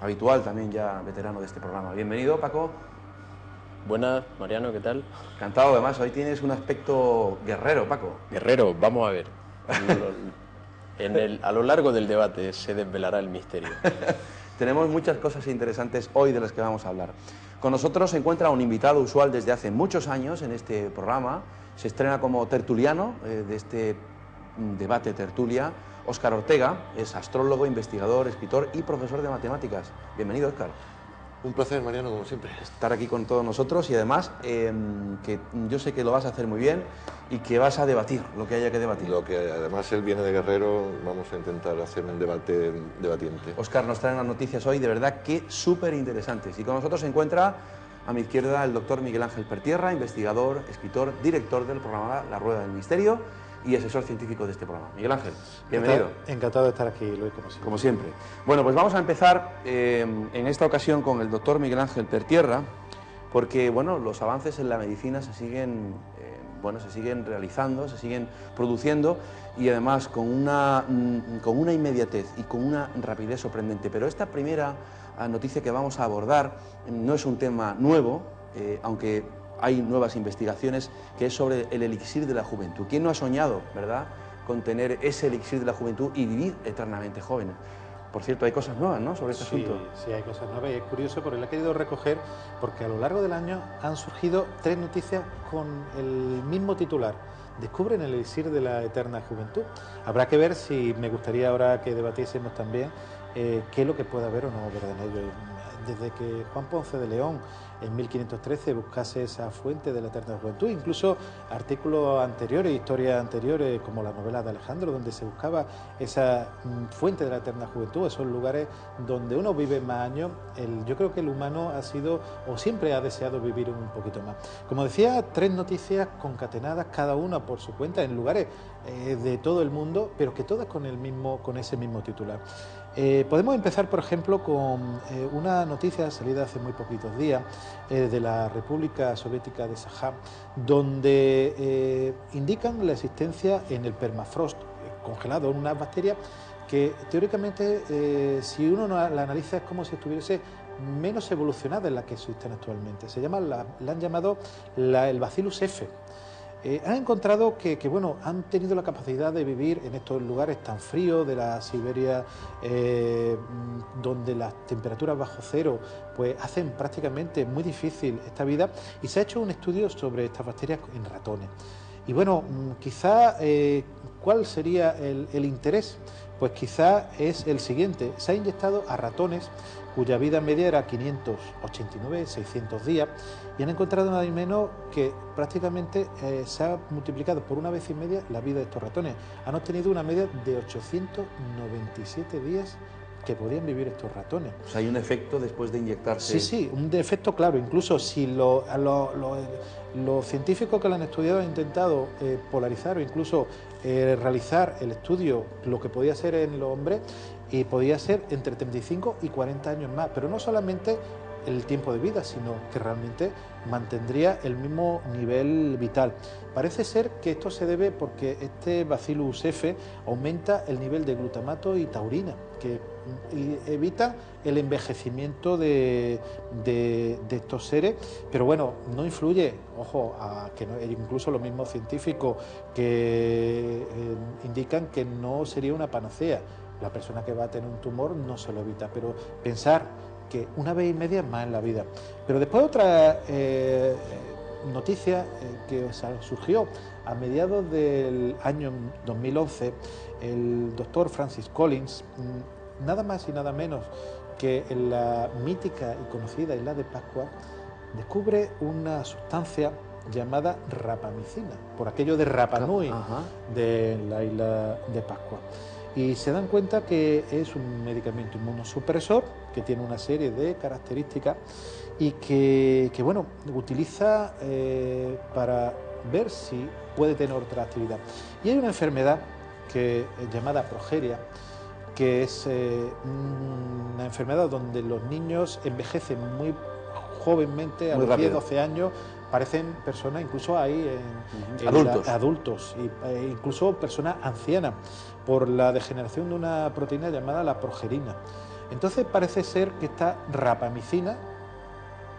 habitual también ya veterano de este programa. Bienvenido, Paco. Buenas, Mariano, ¿qué tal? Encantado, además, hoy tienes un aspecto guerrero, Paco. Guerrero, vamos a ver. A lo largo del debate se desvelará el misterio. Tenemos muchas cosas interesantes hoy de las que vamos a hablar. Con nosotros se encuentra un invitado usual desde hace muchos años en este programa. Se estrena como tertuliano de este debate tertulia. Óscar Ortega es astrólogo, investigador, escritor y profesor de matemáticas. Bienvenido, Óscar. Un placer, Mariano, como siempre. Estar aquí con todos nosotros y además que yo sé que lo vas a hacer muy bien y que vas a debatir lo que haya que debatir. Lo que además él viene de guerrero, vamos a intentar hacer un debate debatiente. Óscar nos trae unas noticias hoy de verdad que súper interesantes. Y con nosotros se encuentra a mi izquierda el doctor Miguel Ángel Pertierra, investigador, escritor, director del programa La Rueda del Misterio y asesor científico de este programa. Miguel Ángel, bienvenido. Encantado de estar aquí, Luis, como siempre. Bueno, pues vamos a empezar en esta ocasión con el doctor Miguel Ángel Pertierra, porque bueno, los avances en la medicina se siguen realizando, se siguen produciendo y además con una inmediatez y con una rapidez sorprendente. Pero esta primera noticia que vamos a abordar no es un tema nuevo, aunque hay nuevas investigaciones, que es sobre el elixir de la juventud. ¿Quién no ha soñado, verdad, con tener ese elixir de la juventud y vivir eternamente jóvenes? Por cierto, hay cosas nuevas, ¿no?, sobre este asunto. Sí, hay cosas nuevas y es curioso porque lo he querido recoger porque a lo largo del año han surgido 3 noticias con el mismo titular. Descubren el elixir de la eterna juventud. Habrá que ver si me gustaría ahora que debatiésemos también qué es lo que puede haber o no, ¿verdad?, en ello. Desde que Juan Ponce de León en 1513 buscase esa fuente de la eterna juventud, incluso artículos anteriores, historias anteriores, como la novela de Alejandro, donde se buscaba esa fuente de la eterna juventud, esos lugares donde uno vive más años. Yo creo que el humano ha sido, o siempre ha deseado vivir un poquito más. Como decía, 3 noticias concatenadas, cada una por su cuenta, en lugares de todo el mundo, pero que todas con ese mismo titular. Podemos empezar, por ejemplo, con una noticia salida hace muy poquitos días de la República Soviética de Sajá, donde indican la existencia en el permafrost congelado de unas bacterias que teóricamente, si uno la analiza, es como si estuviese menos evolucionada en la que existen actualmente. La han llamado el Bacillus F. Han encontrado que bueno, han tenido la capacidad de vivir en estos lugares tan fríos de la Siberia, donde las temperaturas bajo cero pues hacen prácticamente muy difícil esta vida, y se ha hecho un estudio sobre estas bacterias en ratones. Y bueno, quizá, ¿cuál sería el interés? Pues quizá es el siguiente: se ha inyectado a ratones cuya vida media era 589, 600 días, y han encontrado nada menos que prácticamente se ha multiplicado por 1,5 veces la vida de estos ratones. Han obtenido una media de 897 días que podían vivir estos ratones. O sea, hay un efecto después de inyectarse. Sí, un efecto claro. Incluso si los científicos que lo han estudiado han intentado polarizar o incluso realizar el estudio, lo que podía ser en los hombres, y podía ser entre 35 y 40 años más, pero no solamente el tiempo de vida, sino que realmente mantendría el mismo nivel vital. Parece ser que esto se debe porque este Bacillus F aumenta el nivel de glutamato y taurina, que evita el envejecimiento de estos seres, pero bueno, no influye, ojo, incluso los mismos científicos que indican que no sería una panacea. La persona que va a tener un tumor no se lo evita, pero pensar que 1,5 veces más en la vida. Pero después otra noticia que surgió a mediados del año 2011, el doctor Francis Collins, nada más y nada menos que en la mítica y conocida isla de Pascua, descubre una sustancia llamada rapamicina, por aquello de Rapa Nui de la isla de Pascua. Y se dan cuenta que es un medicamento inmunosupresor que tiene una serie de características y que bueno, utiliza para ver si puede tener otra actividad. Y hay una enfermedad llamada progeria, que es una enfermedad donde los niños envejecen muy jovenmente, a los 10, 12 años, parecen personas, incluso hay adultos e incluso personas ancianas, por la degeneración de una proteína llamada la progerina. Entonces parece ser que esta rapamicina,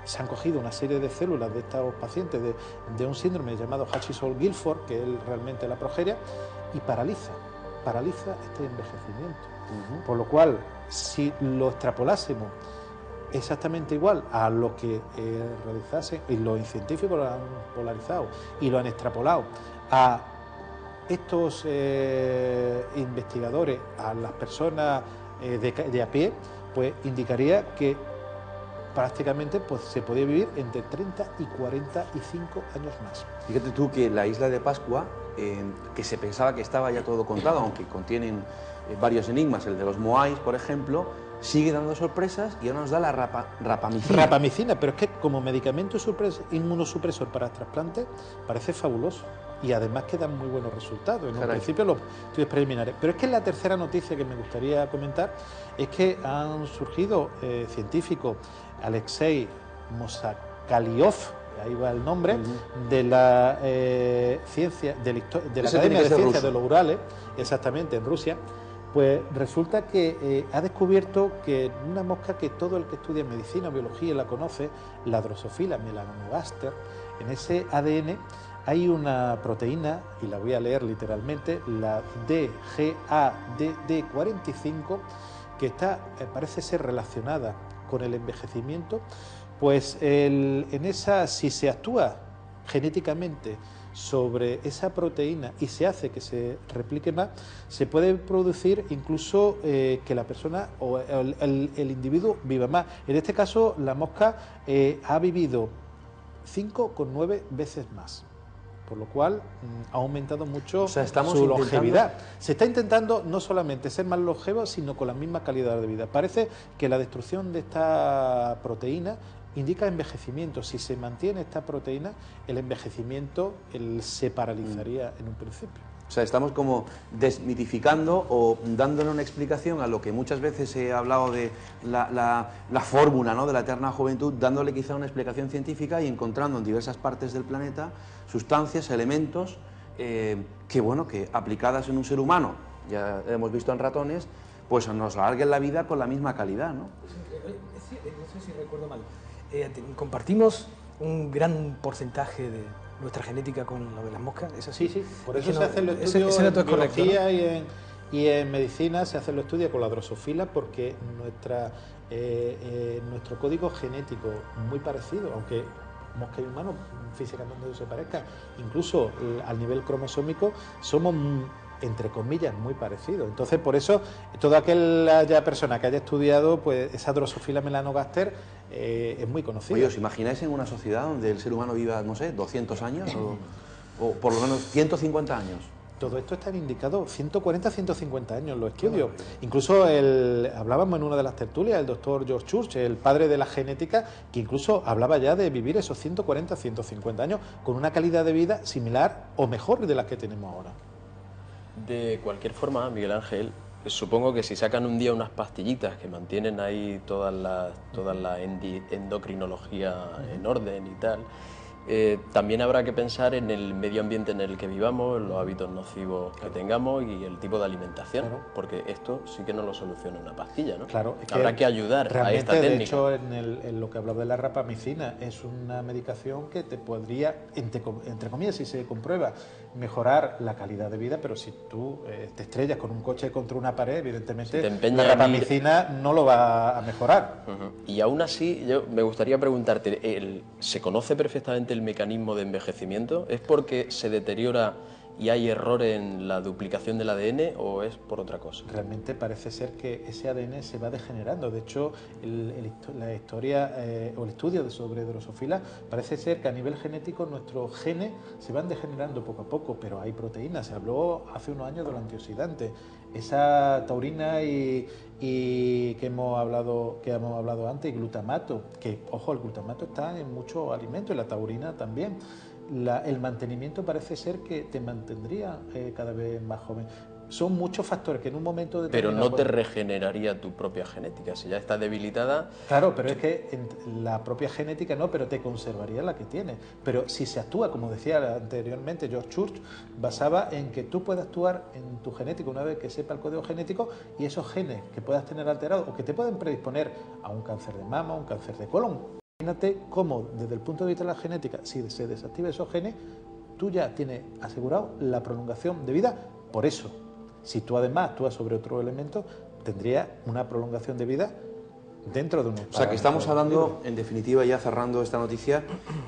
se han cogido una serie de células de estos pacientes de un síndrome llamado Hutchinson-Gilford, que es realmente la progeria, y paraliza este envejecimiento. Por lo cual, si lo extrapolásemos exactamente igual a lo que realizasen, y los científicos lo han polarizado y lo han extrapolado a estos investigadores, a las personas de a pie, pues indicaría que prácticamente pues, se podía vivir entre 30 y 45 años más. Fíjate tú que la isla de Pascua, que se pensaba que estaba ya todo contado, aunque contienen varios enigmas, el de los Moais, por ejemplo, sigue dando sorpresas y ahora nos da la rapamicina. Rapamicina, pero es que como medicamento inmunosupresor para trasplante parece fabuloso y además que dan muy buenos resultados. En un principio los estudios preliminares. Pero es que la tercera noticia que me gustaría comentar es que han surgido científicos, Alexei Mosakaliov, ahí va el nombre, de la ciencia, de la Academia de Ciencias de los Urales, exactamente, en Rusia. Pues resulta que ha descubierto que una mosca que todo el que estudia medicina o biología la conoce, la Drosophila melanogaster, en ese ADN hay una proteína, y la voy a leer literalmente, la DGADD45, que está, parece ser relacionada con el envejecimiento, pues si se actúa genéticamente sobre esa proteína y se hace que se replique más, se puede producir incluso que la persona o el individuo viva más. En este caso, la mosca ha vivido 5,9 veces más, por lo cual ha aumentado mucho su longevidad. Se está intentando no solamente ser más longevo, sino con la misma calidad de vida. Parece que la destrucción de esta proteína indica envejecimiento. Si se mantiene esta proteína, el envejecimiento se paralizaría en un principio. O sea, estamos como desmitificando o dándole una explicación a lo que muchas veces se ha hablado de la fórmula, ¿no?, de la eterna juventud, dándole quizá una explicación científica y encontrando en diversas partes del planeta sustancias, elementos que, bueno, que aplicadas en un ser humano, ya hemos visto en ratones, pues nos alarguen la vida con la misma calidad, ¿no? No sé si recuerdo mal. Compartimos un gran porcentaje de nuestra genética con lo de las moscas, ¿es así? Sí, por eso se hacen los estudios en biología, ¿no? y en medicina se hacen los estudios con la drosofila, porque nuestro código genético es muy parecido, aunque mosca y humano físicamente no se parezcan, incluso al nivel cromosómico somos, entre comillas, muy parecidos. Entonces, por eso, toda aquella persona que haya estudiado pues esa Drosophila melanogaster es muy conocida. Oye, ¿os imagináis en una sociedad donde el ser humano viva, no sé, 200 años o por lo menos 150 años? Todo esto está indicado 140, 150 años los estudios. Incluso hablábamos en una de las tertulias, el doctor George Church, el padre de la genética, que incluso hablaba ya de vivir esos 140, 150 años con una calidad de vida similar o mejor de la que tenemos ahora. De cualquier forma, Miguel Ángel, supongo que si sacan un día unas pastillitas que mantienen ahí toda la endocrinología en orden y tal, también habrá que pensar en el medio ambiente en el que vivamos, los hábitos nocivos que tengamos y el tipo de alimentación, porque esto sí que no lo soluciona una pastilla, ¿no? Claro, habrá que ayudar a esta técnica. De hecho, en lo que hablaba de la rapamicina, es una medicación que te podría, entre comillas, si se comprueba, mejorar la calidad de vida, pero si tú te estrellas con un coche contra una pared, evidentemente la rapamicina no lo va a mejorar. Y aún así, yo me gustaría preguntarte, ¿se conoce perfectamente el mecanismo de envejecimiento? ¿Es porque se deteriora y hay error en la duplicación del ADN o es por otra cosa? Realmente parece ser que ese ADN se va degenerando. De hecho, la historia o el estudio sobre Drosophila parece ser que a nivel genético nuestros genes se van degenerando poco a poco, pero hay proteínas. Se habló hace unos años de los antioxidantes. Esa taurina y que hemos hablado antes, y glutamato, que, ojo, el glutamato está en muchos alimentos y la taurina también. El mantenimiento parece ser que te mantendría cada vez más joven. son muchos factores que en un momento Pero determinado... no te regeneraría tu propia genética, si ya está debilitada. Claro, pero es que la propia genética no, pero te conservaría la que tienes. Pero si se actúa, como decía anteriormente George Church, basaba en que tú puedes actuar en tu genética una vez que sepa el código genético, y esos genes que puedas tener alterados o que te pueden predisponer a un cáncer de mama, un cáncer de colon. Imagínate cómo, desde el punto de vista de la genética, si se desactiva esos genes, tú ya tienes asegurado la prolongación de vida. Por eso, si tú además actúas sobre otro elemento, tendrías una prolongación de vida dentro de un... O sea, que estamos hablando, en definitiva, ya cerrando esta noticia,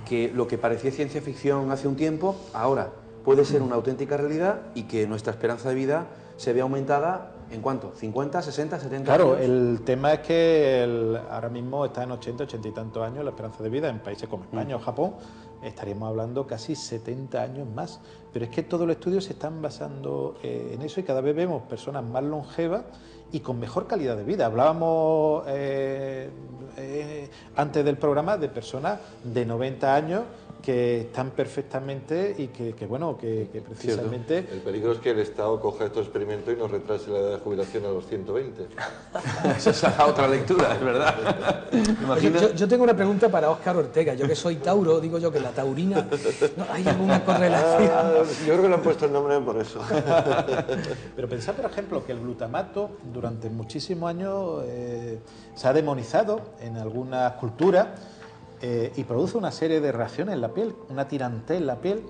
que lo que parecía ciencia ficción hace un tiempo, ahora puede ser una auténtica realidad, y que nuestra esperanza de vida se ve aumentada, ¿en cuánto? ¿50, 60, 70 Claro, años? el tema es que ahora mismo está en 80, 80 y tantos años la esperanza de vida. En países como España o Japón estaríamos hablando casi 70 años más. Pero es que todos los estudios se están basando en eso, y cada vez vemos personas más longevas y con mejor calidad de vida. Hablábamos antes del programa de personas de 90 años que están perfectamente y que precisamente... El peligro es que el Estado coja estos experimentos y nos retrase la edad de jubilación a los 120. Esa es la otra lectura, es verdad. Yo tengo una pregunta para Óscar Ortega. Yo que soy Tauro, digo yo que la taurina... ¿no hay alguna correlación? Yo creo que le han puesto el nombre por eso. Pero pensad, por ejemplo, que el glutamato durante muchísimos años se ha demonizado en algunas culturas, y produce una serie de reacciones en la piel, una tirantez en la piel,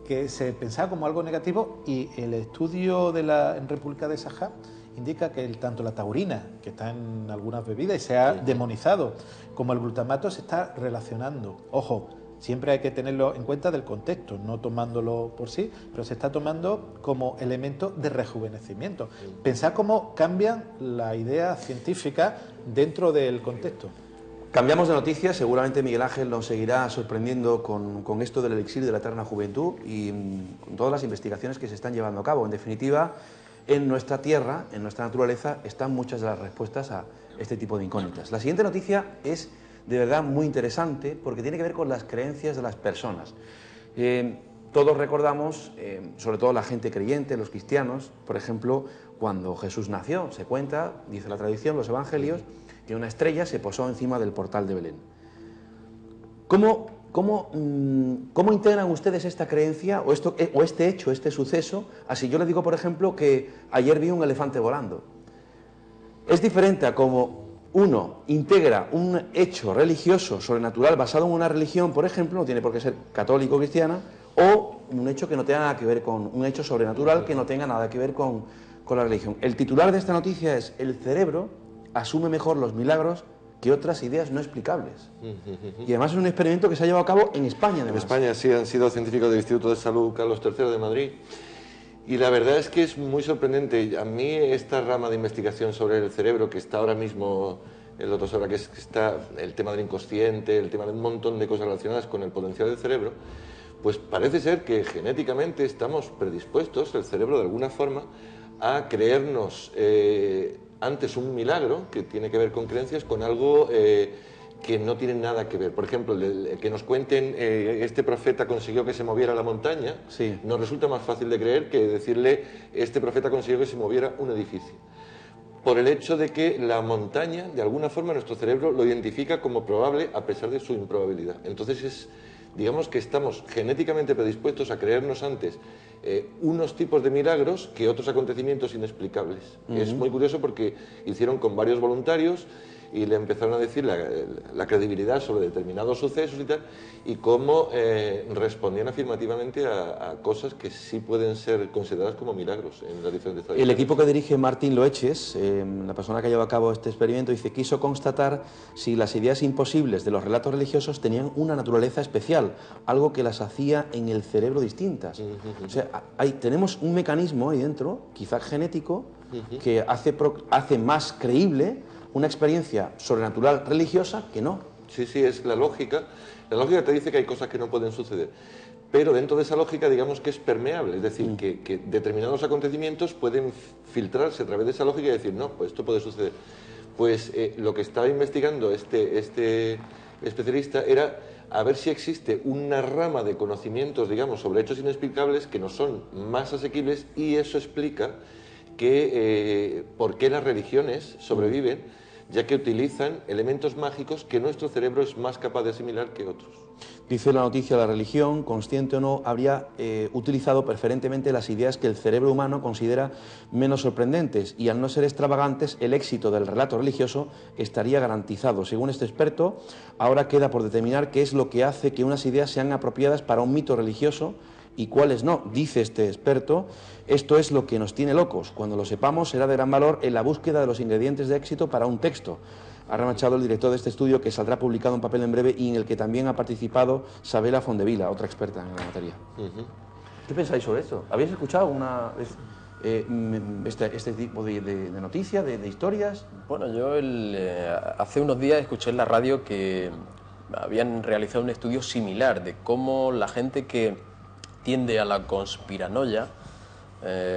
que se pensaba como algo negativo, y el estudio en República de Sajá indica que tanto la taurina, que está en algunas bebidas y se ha demonizado, como el glutamato se está relacionando. Ojo, siempre hay que tenerlo en cuenta del contexto, no tomándolo por sí, pero se está tomando como elemento de rejuvenecimiento. Pensad cómo cambian la idea científica dentro del contexto. Cambiamos de noticia, seguramente Miguel Ángel nos seguirá sorprendiendo con esto del elixir de la eterna juventud y con todas las investigaciones que se están llevando a cabo. En definitiva, en nuestra tierra, en nuestra naturaleza, están muchas de las respuestas a este tipo de incógnitas. La siguiente noticia es de verdad muy interesante porque tiene que ver con las creencias de las personas. Todos recordamos, sobre todo la gente creyente, los cristianos, por ejemplo, cuando Jesús nació, se cuenta, dice la tradición, los evangelios, que una estrella se posó encima del portal de Belén. ¿Cómo integran ustedes esta creencia o este hecho, este suceso? Así yo les digo, por ejemplo, que ayer vi un elefante volando. Es diferente a cómo uno integra un hecho religioso, sobrenatural, basado en una religión, por ejemplo, no tiene por qué ser católico o cristiana, o un hecho que no tenga nada que ver con un hecho sobrenatural que no tenga nada que ver con la religión. El titular de esta noticia es: el cerebro asume mejor los milagros que otras ideas no explicables. Y además es un experimento que se ha llevado a cabo en España, además. En España sí, han sido científicos del Instituto de Salud Carlos III de Madrid. Y la verdad es que es muy sorprendente. A mí esta rama de investigación sobre el cerebro, que está ahora mismo, el doctor Sobra, que está el tema del inconsciente, el tema de un montón de cosas relacionadas con el potencial del cerebro, pues parece ser que genéticamente estamos predispuestos, el cerebro de alguna forma, a creernos antes un milagro, que tiene que ver con creencias, con algo que no tiene nada que ver. Por ejemplo, que nos cuenten este profeta consiguió que se moviera la montaña, sí, nos resulta más fácil de creer que decirle este profeta consiguió que se moviera un edificio. Por el hecho de que la montaña, de alguna forma, nuestro cerebro lo identifica como probable a pesar de su improbabilidad. Entonces digamos que estamos genéticamente predispuestos a creernos antes unos tipos de milagros que otros acontecimientos inexplicables. Es muy curioso porque hicieron con varios voluntarios y le empezaron a decir la credibilidad sobre determinados sucesos y tal, y cómo respondían afirmativamente a cosas que sí pueden ser consideradas como milagros en las diferentes tradiciones. El equipo que dirige Martín Loeches, la persona que lleva a cabo este experimento, dice: quiso constatar si las ideas imposibles de los relatos religiosos tenían una naturaleza especial, algo que las hacía en el cerebro distintas. O sea, tenemos un mecanismo ahí dentro, quizás genético, que hace más creíble una experiencia sobrenatural religiosa que no. Sí, sí, es la lógica. La lógica te dice que hay cosas que no pueden suceder, pero dentro de esa lógica digamos que es permeable, es decir, que determinados acontecimientos pueden filtrarse a través de esa lógica y decir, no, pues esto puede suceder. Pues lo que estaba investigando este especialista era a ver si existe una rama de conocimientos, digamos, sobre hechos inexplicables que nos son más asequibles, y eso explica por qué las religiones sobreviven, ya que utilizan elementos mágicos que nuestro cerebro es más capaz de asimilar que otros. Dice la noticia, la religión, consciente o no, habría utilizado preferentemente las ideas que el cerebro humano considera menos sorprendentes y al no ser extravagantes, el éxito del relato religioso estaría garantizado. Según este experto, ahora queda por determinar qué es lo que hace que unas ideas sean apropiadas para un mito religioso y cuáles no. Dice este experto, esto es lo que nos tiene locos. Cuando lo sepamos será de gran valor en la búsqueda de los ingredientes de éxito para un texto. Ha remachado el director de este estudio, que saldrá publicado en papel en breve y en el que también ha participado Sabela Fondevila, otra experta en la materia. ¿Qué pensáis sobre esto? ¿Habéis escuchado este tipo de noticias, de historias? Bueno, yo hace unos días escuché en la radio que habían realizado un estudio similar de cómo la gente que tiende a la conspiranoia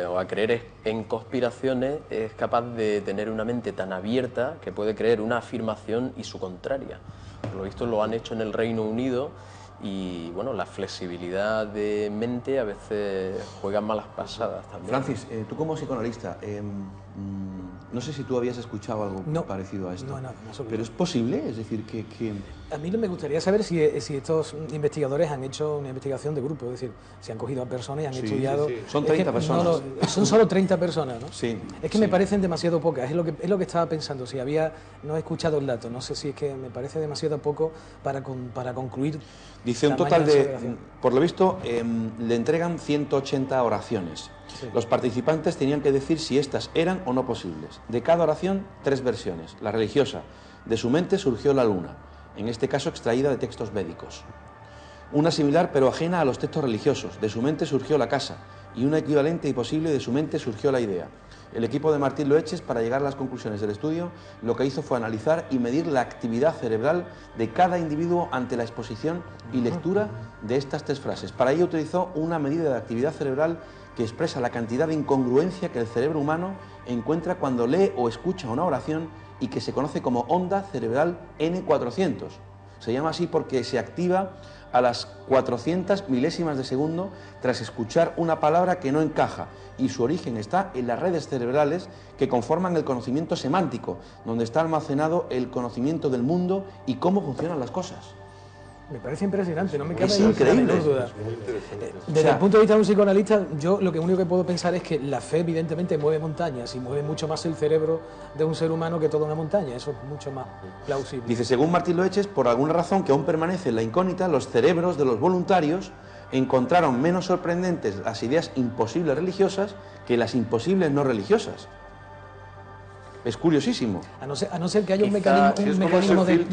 o a creer en conspiraciones es capaz de tener una mente tan abierta que puede creer una afirmación y su contraria. Por lo visto lo han hecho en el Reino Unido y bueno, la flexibilidad de mente a veces juega malas pasadas también. Francis, tú como psicoanalista, no sé si tú habías escuchado algo parecido a esto. No, pero es posible, es decir, que... A mí me gustaría saber si estos investigadores han hecho una investigación de grupo, es decir, si han cogido a personas y han estudiado... Sí. Son 30 personas. Son solo 30 personas, ¿no? Sí. Es que me parecen demasiado pocas, es lo que estaba pensando, no he escuchado el dato, no sé si es que me parece demasiado poco para concluir. Dice un total de, por lo visto, le entregan 180 oraciones. Sí. Los participantes tenían que decir si estas eran o no posibles. De cada oración, 3 versiones. La religiosa, de su mente surgió la luna, en este caso extraída de textos védicos. Una similar pero ajena a los textos religiosos, de su mente surgió la casa, y una equivalente y posible, de su mente surgió la idea. El equipo de Martín Loeches, para llegar a las conclusiones del estudio, lo que hizo fue analizar y medir la actividad cerebral de cada individuo ante la exposición y lectura de estas 3 frases. Para ello utilizó una medida de actividad cerebral que expresa la cantidad de incongruencia que el cerebro humano encuentra cuando lee o escucha una oración y que se conoce como onda cerebral N400. Se llama así porque se activa a las 400 milésimas de segundo tras escuchar una palabra que no encaja, y su origen está en las redes cerebrales que conforman el conocimiento semántico, donde está almacenado el conocimiento del mundo y cómo funcionan las cosas. Me parece impresionante, no me cabe Es increíble. duda. Desde el punto de vista de un psicoanalista, yo lo único que puedo pensar es que la fe evidentemente mueve montañas y mueve mucho más el cerebro de un ser humano que toda una montaña. Eso es mucho más plausible. Dice, según Martín Loeches, por alguna razón que aún permanece en la incógnita, los cerebros de los voluntarios encontraron menos sorprendentes las ideas imposibles religiosas que las imposibles no religiosas. Es curiosísimo. A no ser que haya un mecanismo de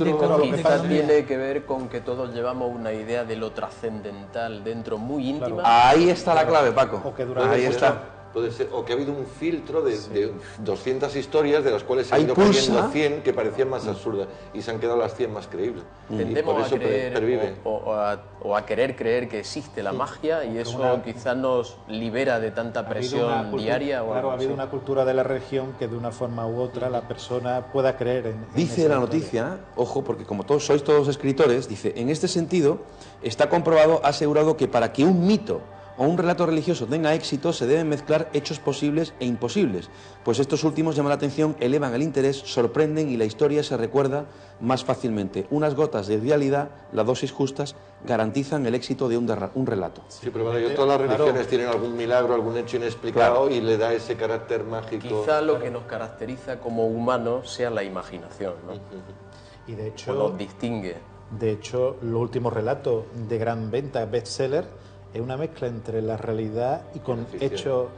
quizás tiene que ver con que todos llevamos una idea de lo trascendental dentro muy íntima. Ahí está la clave, Paco. O que ahí está. Puede ser, o que ha habido un filtro de 200 historias de las cuales se han ido poniendo 100 que parecían más absurdas y se han quedado las 100 más creíbles. Tendemos por eso a creer pervive. o a querer creer que existe la magia y eso quizás nos libera de tanta presión diaria. Claro, ha habido una cultura de la religión que de una forma u otra la persona pueda creer en dice la noticia, ojo, porque como sois todos escritores, dice, en este sentido está comprobado, asegurado que para que un mito o un relato religioso tenga éxito, se deben mezclar hechos posibles e imposibles, pues estos últimos llaman la atención, elevan el interés, sorprenden y la historia se recuerda más fácilmente. Unas gotas de realidad, las dosis justas, garantizan el éxito de un relato. Sí, pero bueno, todas las religiones tienen algún milagro, algún hecho inexplicado y le da ese carácter mágico. Quizá lo que nos caracteriza como humanos sea la imaginación, ¿no? Y de hecho, o nos distingue. De hecho, los últimos relatos de gran venta, bestseller, es una mezcla entre la realidad y con hechos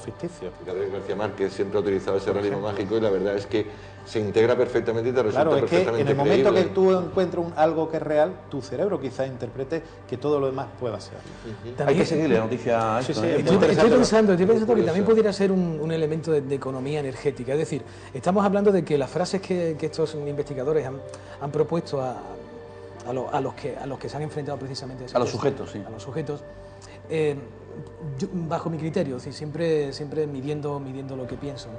ficticios. Gabriel García Márquez siempre ha utilizado ese realismo mágico y la verdad es que se integra perfectamente y te resulta perfectamente en el creíble. momento que tú encuentras algo que es real, tu cerebro quizás interprete que todo lo demás pueda ser. Hay que seguirle la noticia a esto. Estoy pensando que también pudiera ser un elemento de economía energética. Es decir, estamos hablando de que las frases que estos investigadores han propuesto a los que se han enfrentado precisamente a los sujetos, sí. A los sujetos, bajo mi criterio, es decir, siempre midiendo lo que pienso, ¿no?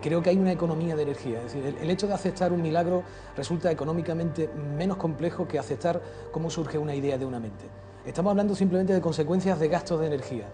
Creo que hay una economía de energía. Es decir, el hecho de aceptar un milagro resulta económicamente menos complejo que aceptar cómo surge una idea de una mente. Estamos hablando simplemente de consecuencias de gastos de energía.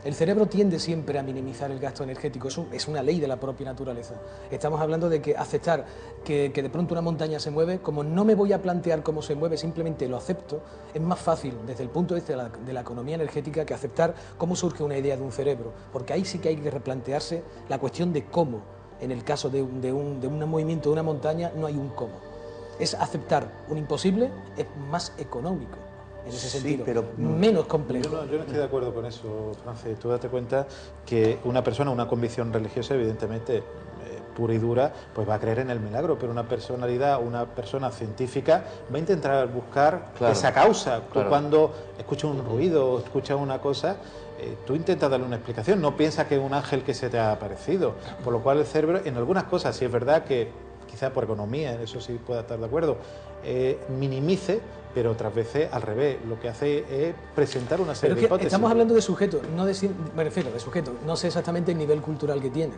El cerebro tiende siempre a minimizar el gasto energético, es una ley de la propia naturaleza. Estamos hablando de que aceptar que de pronto una montaña se mueve, como no me voy a plantear cómo se mueve, simplemente lo acepto, es más fácil desde el punto de vista de la economía energética que aceptar cómo surge una idea de un cerebro, porque ahí sí que hay que replantearse la cuestión de cómo. En el caso de un movimiento de una montaña no hay un cómo. Es aceptar un imposible, es más económico. En ese sentido, pero menos complejo. Yo no estoy de acuerdo con eso, Francis. Tú date cuenta que una persona, una convicción religiosa, evidentemente, pura y dura, pues va a creer en el milagro, pero una personalidad, una persona científica va a intentar buscar esa causa. Tú cuando escuchas un ruido o escuchas una cosa, tú intentas darle una explicación, no piensas que es un ángel que se te ha aparecido, por lo cual el cerebro, en algunas cosas, sí es verdad que quizá por economía, en eso sí pueda estar de acuerdo, minimice, pero otras veces al revés, lo que hace es presentar una serie de hipótesis. Estamos hablando de sujetos, no me refiero de sujetos, no sé exactamente el nivel cultural que tiene.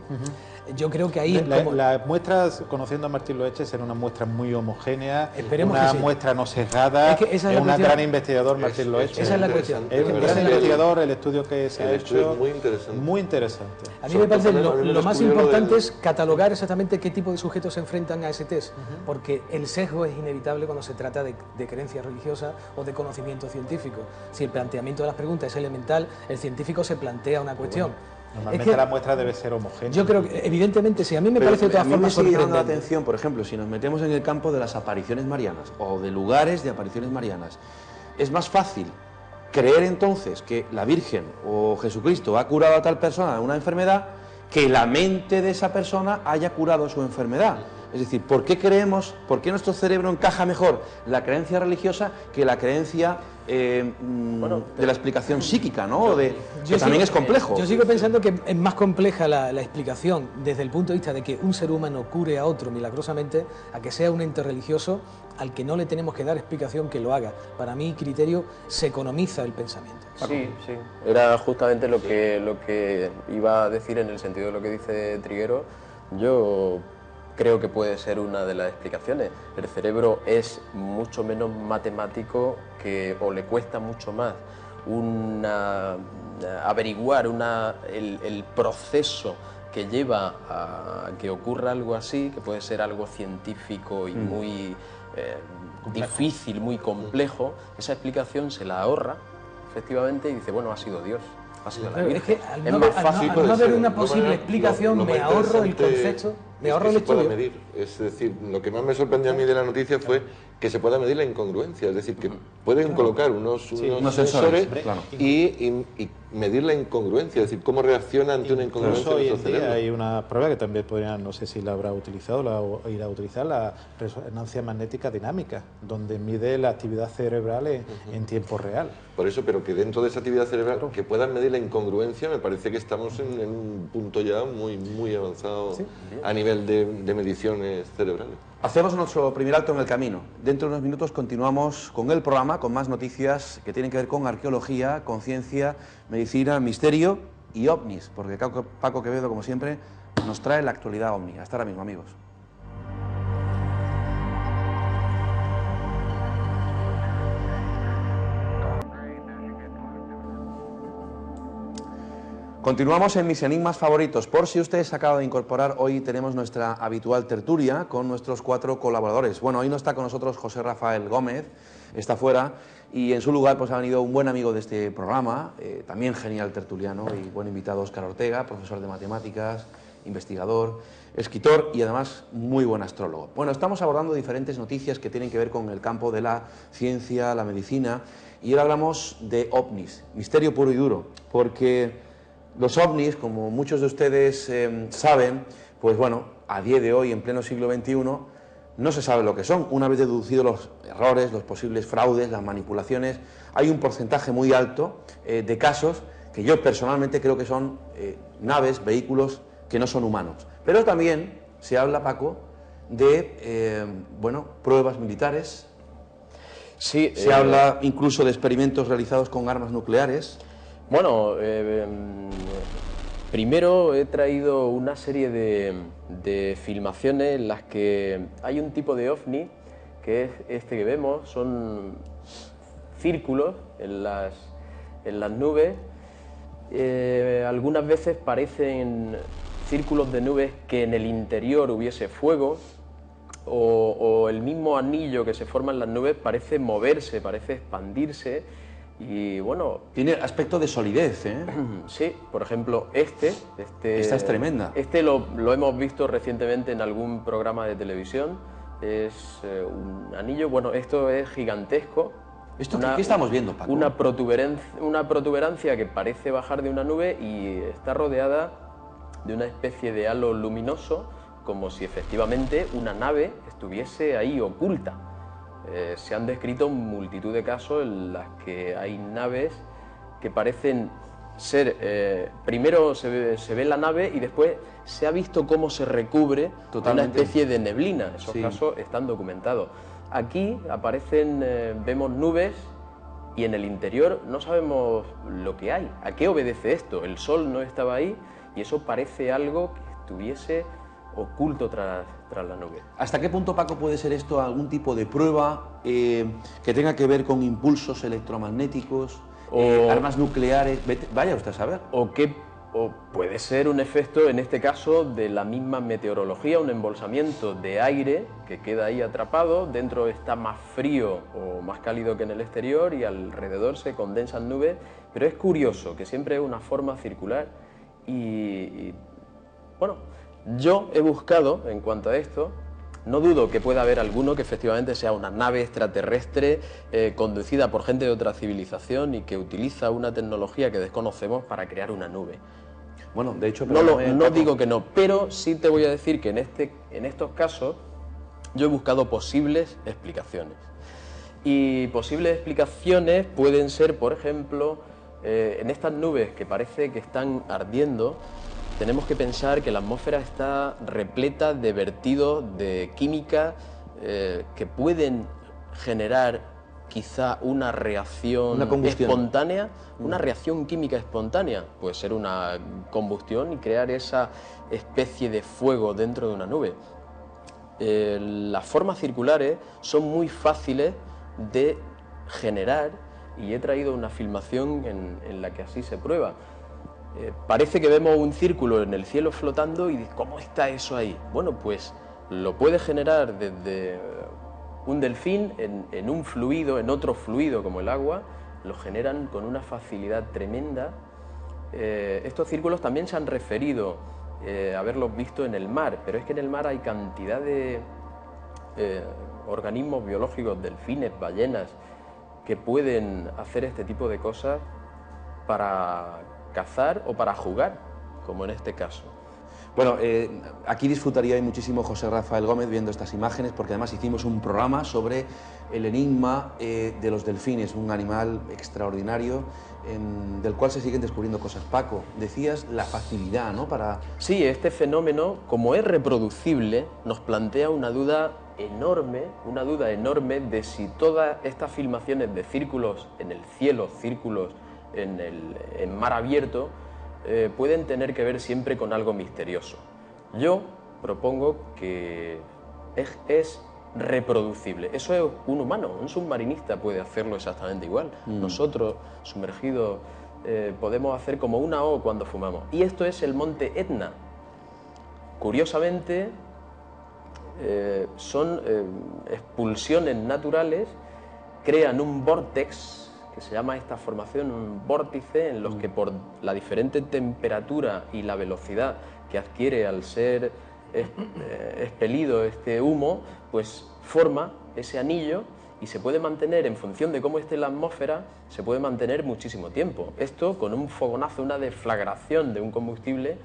Yo creo que ahí... Las muestras, conociendo a Martín Loeche, serán unas muestras muy homogéneas, Esperemos una que sí. muestra no sesgada, Es un gran investigador Martín Loeche. Esa es la cuestión. Es un gran investigador, el estudio que se ha hecho es muy interesante. Muy interesante. A mí me parece lo más importante es catalogar exactamente qué tipo de sujetos se enfrentan a ese test, porque el sesgo es inevitable cuando se trata de creencias religiosas o de conocimiento científico. Si el planteamiento de las preguntas es elemental, el científico se plantea una cuestión. Normalmente la muestra debe ser homogénea. Yo creo que, evidentemente, sí. A mí me parece de todas formas sigue llamando la sorprendente. atención, por ejemplo, si nos metemos en el campo de las apariciones marianas o de lugares de apariciones marianas, es más fácil creer entonces que la Virgen o Jesucristo ha curado a tal persona de una enfermedad que la mente de esa persona haya curado su enfermedad. Es decir, ¿por qué nuestro cerebro encaja mejor la creencia religiosa que la creencia de la explicación psíquica, ¿no? Que también es complejo. Yo sigo pensando que es más compleja la explicación desde el punto de vista de que un ser humano cure a otro milagrosamente, a que sea un ente religioso al que no le tenemos que dar explicación que lo haga. Para mi criterio se economiza el pensamiento. Sí, sí. Era justamente lo que iba a decir en el sentido de lo que dice Triguero. Yo creo que puede ser una de las explicaciones. El cerebro es mucho menos matemático o le cuesta mucho más averiguar el proceso que lleva a que ocurra algo así, que puede ser algo científico y muy difícil, muy complejo. Esa explicación se la ahorra, efectivamente, y dice, bueno, ha sido Dios. Es que al no haber una posible explicación, me ahorro el concepto, me ahorro el estudio. Medir. Es decir, lo que más me sorprendió a mí de la noticia fue que se pueda medir la incongruencia, es decir, que pueden colocar unos sensores y medir la incongruencia, es decir, cómo reacciona ante una incongruencia hoy nuestro en día cerebro. hay una prueba que también podrían, no sé si la habrá utilizado o irá a utilizar, la resonancia magnética dinámica, donde mide la actividad cerebral en tiempo real. Por eso, pero que dentro de esa actividad cerebral, que puedan medir la incongruencia, me parece que estamos en un punto ya muy, muy avanzado a nivel de mediciones cerebrales. Hacemos nuestro primer alto en el camino. Dentro de unos minutos continuamos con el programa, con más noticias que tienen que ver con arqueología, con ciencia, medicina, misterio y ovnis, porque Paco Quevedo, como siempre, nos trae la actualidad ovni. Hasta ahora mismo, amigos. Continuamos en mis enigmas favoritos. Por si ustedes se acaban de incorporar, hoy tenemos nuestra habitual tertulia con nuestros 4 colaboradores. Bueno, hoy no está con nosotros José Rafael Gómez, está fuera, y en su lugar pues ha venido un buen amigo de este programa, también genial tertuliano y buen invitado, Óscar Ortega, profesor de matemáticas, investigador, escritor y además muy buen astrólogo. Bueno, estamos abordando diferentes noticias que tienen que ver con el campo de la ciencia, la medicina, y ahora hablamos de ovnis, misterio puro y duro, porque los ovnis, como muchos de ustedes saben, pues bueno, a día de hoy, en pleno siglo XXI, no se sabe lo que son. Una vez deducidos los errores, los posibles fraudes, las manipulaciones, hay un porcentaje muy alto de casos que yo personalmente creo que son naves, vehículos que no son humanos. Pero también se habla, Paco, de pruebas militares. Sí, se habla incluso de experimentos realizados con armas nucleares. Bueno, primero he traído una serie de filmaciones en las que hay un tipo de ovni, que es este que vemos, son círculos en las nubes, Algunas veces parecen círculos de nubes que en el interior hubiese fuego, o el mismo anillo que se forma en las nubes parece moverse, parece expandirse, y bueno... Tiene aspecto de solidez, ¿eh? Sí, por ejemplo, esta es tremenda. Este lo hemos visto recientemente en algún programa de televisión. Es un anillo, bueno, esto es gigantesco. ¿Esto qué estamos viendo, Paco? Una protuberancia que parece bajar de una nube y está rodeada de una especie de halo luminoso, como si efectivamente una nave estuviese ahí oculta. Se han descrito multitud de casos en las que hay naves que parecen ser... primero se ve la nave y después se ha visto cómo se recubre de una especie de neblina. Esos casos están documentados. Aquí vemos nubes y en el interior no sabemos lo que hay. ¿A qué obedece esto? El sol no estaba ahí y eso parece algo que estuviese oculto tras la nube. ¿Hasta qué punto, Paco, puede ser esto algún tipo de prueba que tenga que ver con impulsos electromagnéticos, armas nucleares? Vaya usted a saber. O puede ser un efecto, en este caso, de la misma meteorología, un embolsamiento de aire que queda ahí atrapado, dentro está más frío o más cálido que en el exterior y alrededor se condensan nubes, pero es curioso que siempre es una forma circular y bueno, yo he buscado en cuanto a esto, no dudo que pueda haber alguno que efectivamente sea una nave extraterrestre conducida por gente de otra civilización y que utiliza una tecnología que desconocemos para crear una nube. Bueno, de hecho... No digo que no, pero sí te voy a decir que en estos casos yo he buscado posibles explicaciones. Y posibles explicaciones pueden ser, por ejemplo, en estas nubes que parece que están ardiendo, tenemos que pensar que la atmósfera está repleta de vertidos de química que pueden generar quizá una reacción espontánea, una reacción química espontánea. Puede ser una combustión y crear esa especie de fuego dentro de una nube. Las formas circulares son muy fáciles de generar y he traído una filmación en la que así se prueba. Parece que vemos un círculo en el cielo flotando y ¿cómo está eso ahí? Bueno, pues lo puede generar desde un delfín en un fluido, en otro fluido como el agua, lo generan con una facilidad tremenda. Estos círculos también se han referido a haberlos visto en el mar, pero es que en el mar hay cantidad de organismos biológicos, delfines, ballenas, que pueden hacer este tipo de cosas para cazar o para jugar, como en este caso. Bueno, aquí disfrutaría muchísimo José Rafael Gómez viendo estas imágenes, porque además hicimos un programa sobre el enigma de los delfines, un animal extraordinario del cual se siguen descubriendo cosas. Paco, decías la facilidad, ¿no? Sí, este fenómeno, como es reproducible, nos plantea una duda enorme de si todas estas filmaciones de círculos en el cielo, círculos en mar abierto, pueden tener que ver siempre con algo misterioso. Yo propongo que es reproducible. Eso es un humano, un submarinista puede hacerlo exactamente igual. Nosotros, sumergidos, podemos hacer como una O cuando fumamos. Y esto es el monte Etna. Curiosamente, son expulsiones naturales, crean un vórtex, que se llama esta formación un vórtice, en los que por la diferente temperatura y la velocidad que adquiere al ser expelido este humo, pues forma ese anillo y se puede mantener, en función de cómo esté la atmósfera, se puede mantener muchísimo tiempo. Esto, con un fogonazo, una deflagración de un combustible,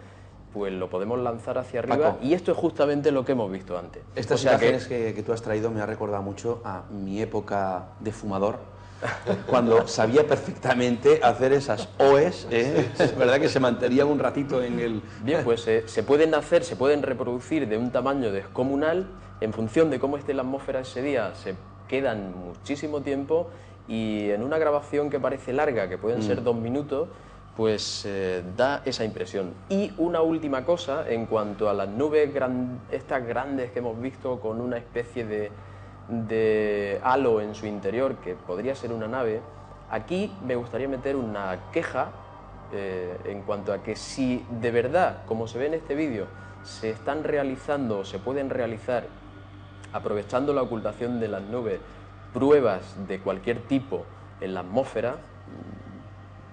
pues lo podemos lanzar hacia arriba. Paco, y esto es justamente lo que hemos visto antes. Estas imágenes que tú has traído me ha recordado mucho a mi época de fumador, cuando sabía perfectamente hacer esas OEs, es verdad que se mantenían un ratito en el... Bien, pues se pueden reproducir de un tamaño descomunal, en función de cómo esté la atmósfera ese día, se quedan muchísimo tiempo y en una grabación que parece larga, que pueden ser 2 minutos, pues da esa impresión. Y una última cosa, en cuanto a las nubes estas grandes que hemos visto con una especie de halo en su interior, que podría ser una nave, aquí me gustaría meter una queja en cuanto a que si de verdad, como se ve en este vídeo, se están realizando o se pueden realizar, aprovechando la ocultación de las nubes, pruebas de cualquier tipo en la atmósfera,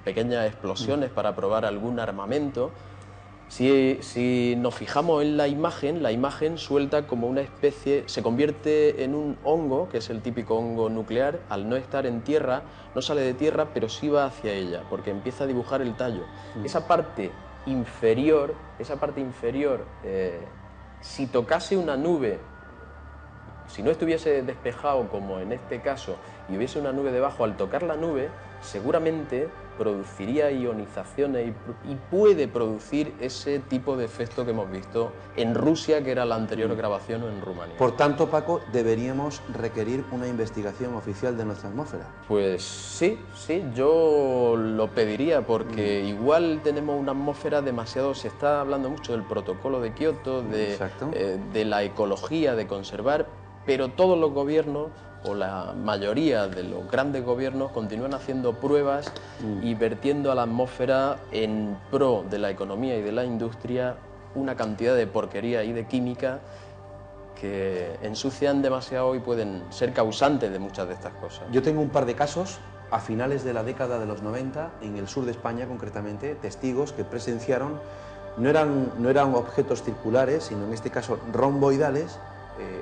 pequeñas explosiones para probar algún armamento. Si nos fijamos en la imagen suelta como una especie, se convierte en un hongo, que es el típico hongo nuclear. Al no estar en tierra, no sale de tierra, pero sí va hacia ella, porque empieza a dibujar el tallo. Esa parte inferior, si tocase una nube, si no estuviese despejado como en este caso y hubiese una nube debajo, al tocar la nube seguramente produciría ionizaciones y puede producir ese tipo de efecto que hemos visto en Rusia, que era la anterior grabación, o en Rumanía. Por tanto, Paco, deberíamos requerir una investigación oficial de nuestra atmósfera. Pues sí, yo lo pediría, porque igual tenemos una atmósfera demasiado... Se está hablando mucho del protocolo de Kioto, de la ecología, de conservar, pero todos los gobiernos, o la mayoría de los grandes gobiernos, continúan haciendo pruebas y vertiendo a la atmósfera en pro de la economía y de la industria una cantidad de porquería y de química que ensucian demasiado y pueden ser causantes de muchas de estas cosas. Yo tengo un par de casos a finales de la década de los 90, en el sur de España concretamente, testigos que presenciaron, no eran objetos circulares, sino en este caso romboidales,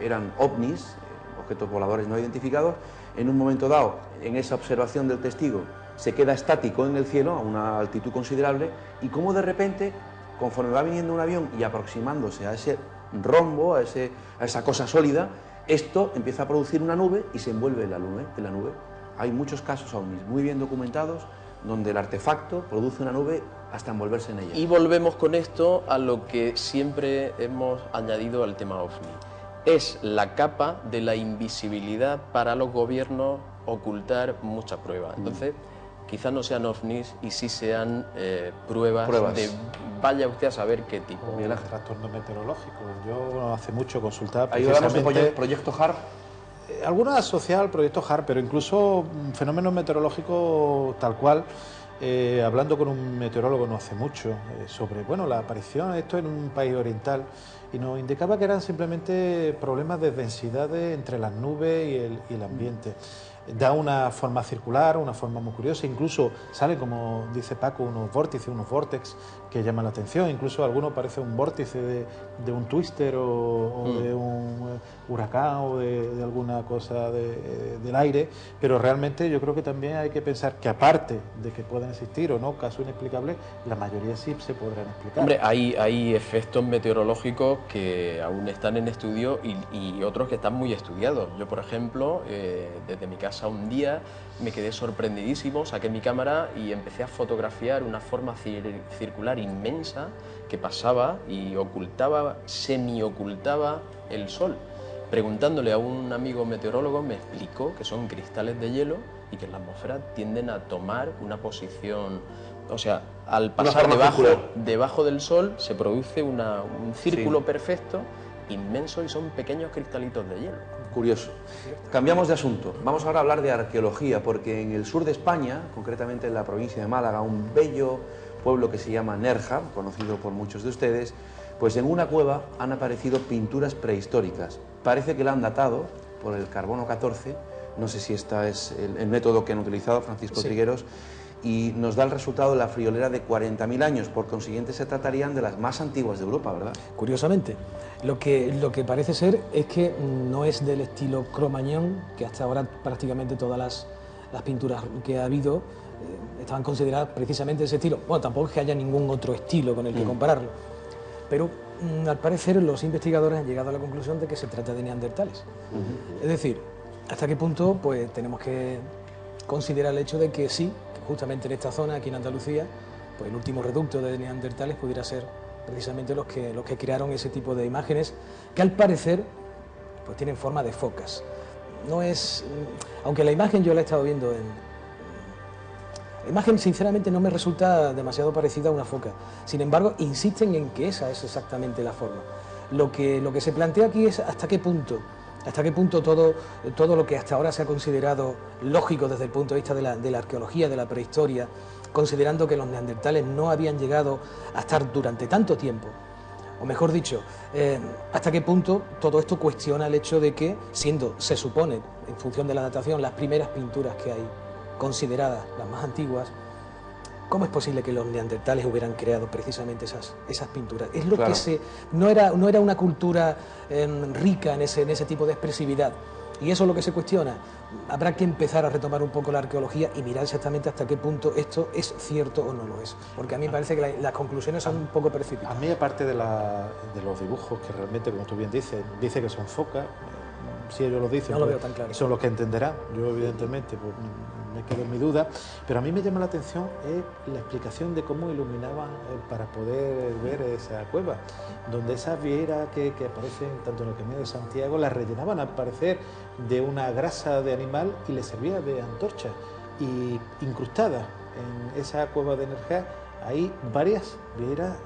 eran ovnis, objetos voladores no identificados. En un momento dado, en esa observación del testigo, se queda estático en el cielo a una altitud considerable, y como de repente, conforme va viniendo un avión y aproximándose a ese rombo, a esa cosa sólida, esto empieza a producir una nube y se envuelve en la nube. Hay muchos casos ovnis muy bien documentados donde el artefacto produce una nube hasta envolverse en ella. Y volvemos con esto a lo que siempre hemos añadido al tema OVNI. Es la capa de la invisibilidad para los gobiernos ocultar muchas pruebas. Entonces, quizás no sean ovnis y sí sean pruebas de vaya usted a saber qué tipo. O trastorno meteorológico. Yo hace mucho consultaba Ahí hablamos de proyecto HARP. Algunos asociados al proyecto HARP, pero incluso fenómenos meteorológicos tal cual. Hablando con un meteorólogo no hace mucho sobre la aparición de esto en un país oriental, y nos indicaba que eran simplemente problemas de densidades entre las nubes y el ambiente. Da una forma circular, una forma muy curiosa, incluso salen, como dice Paco, unos vórtices, unos vórtex que llaman la atención, incluso algunos parece un vórtice de un twister o de un huracán o de alguna cosa del aire, pero realmente yo creo que también hay que pensar que, aparte de que pueden existir o no casos inexplicables, la mayoría sí se podrán explicar. Hombre, hay efectos meteorológicos que aún están en estudio y otros que están muy estudiados. Yo, por ejemplo, desde mi casa un día me quedé sorprendidísimo, saqué mi cámara y empecé a fotografiar una forma circular inmensa que pasaba y semi-ocultaba el sol. Preguntándole a un amigo meteorólogo, me explicó que son cristales de hielo y que en la atmósfera tienden a tomar una posición, o sea, al pasar debajo del sol se produce un círculo perfecto, inmenso, y son pequeños cristalitos de hielo. Curioso. Cambiamos de asunto. Vamos ahora a hablar de arqueología, porque en el sur de España, concretamente en la provincia de Málaga, un bello pueblo que se llama Nerja, conocido por muchos de ustedes, pues en una cueva han aparecido pinturas prehistóricas. Parece que la han datado por el carbono 14, no sé si este es el método que han utilizado Francisco Trigueros, y nos da el resultado de la friolera de 40.000 años, por consiguiente se tratarían de las más antiguas de Europa, ¿verdad? Curiosamente, lo que parece ser es que no es del estilo Cro-Magnon, que hasta ahora prácticamente todas las pinturas que ha habido estaban consideradas precisamente ese estilo. Bueno, tampoco es que haya ningún otro estilo con el que compararlo, pero al parecer los investigadores han llegado a la conclusión de que se trata de neandertales. Es decir, ¿hasta qué punto? Pues tenemos que considerar el hecho de que sí, justamente en esta zona, aquí en Andalucía, pues el último reducto de neandertales pudiera ser precisamente los que crearon ese tipo de imágenes, que al parecer pues tienen forma de focas. No es, aunque la imagen yo la he estado viendo la imagen sinceramente no me resulta demasiado parecida a una foca. Sin embargo, insisten en que esa es exactamente la forma. Lo que se plantea aquí es hasta qué punto ¿Hasta qué punto todo lo que hasta ahora se ha considerado lógico desde el punto de vista de la arqueología, de la prehistoria, considerando que los neandertales no habían llegado a estar durante tanto tiempo? O mejor dicho, ¿hasta qué punto todo esto cuestiona el hecho de que, siendo, se supone, en función de la datación, las primeras pinturas que hay consideradas las más antiguas, ¿cómo es posible que los neandertales hubieran creado precisamente esas pinturas? Es lo Claro. que no era una cultura rica en ese tipo de expresividad. Y eso es lo que se cuestiona. Habrá que empezar a retomar un poco la arqueología y mirar exactamente hasta qué punto esto es cierto o no lo es. Porque a mí me parece que las conclusiones son un poco A precipitadas. mí, aparte de los dibujos, que realmente, como tú bien dices, dice que son focas, si ellos lo dicen, No lo pues, veo tan claro. son los que entenderán. Yo, evidentemente, pues, me quedo en mi duda. Pero a mí me llama la atención la explicación de cómo iluminaban para poder ver esa cueva, donde esas vieras que aparecen tanto en el Camino de Santiago las rellenaban al parecer de una grasa de animal y les servía de antorcha. Y incrustadas en esa cueva de Nerja hay varias vieras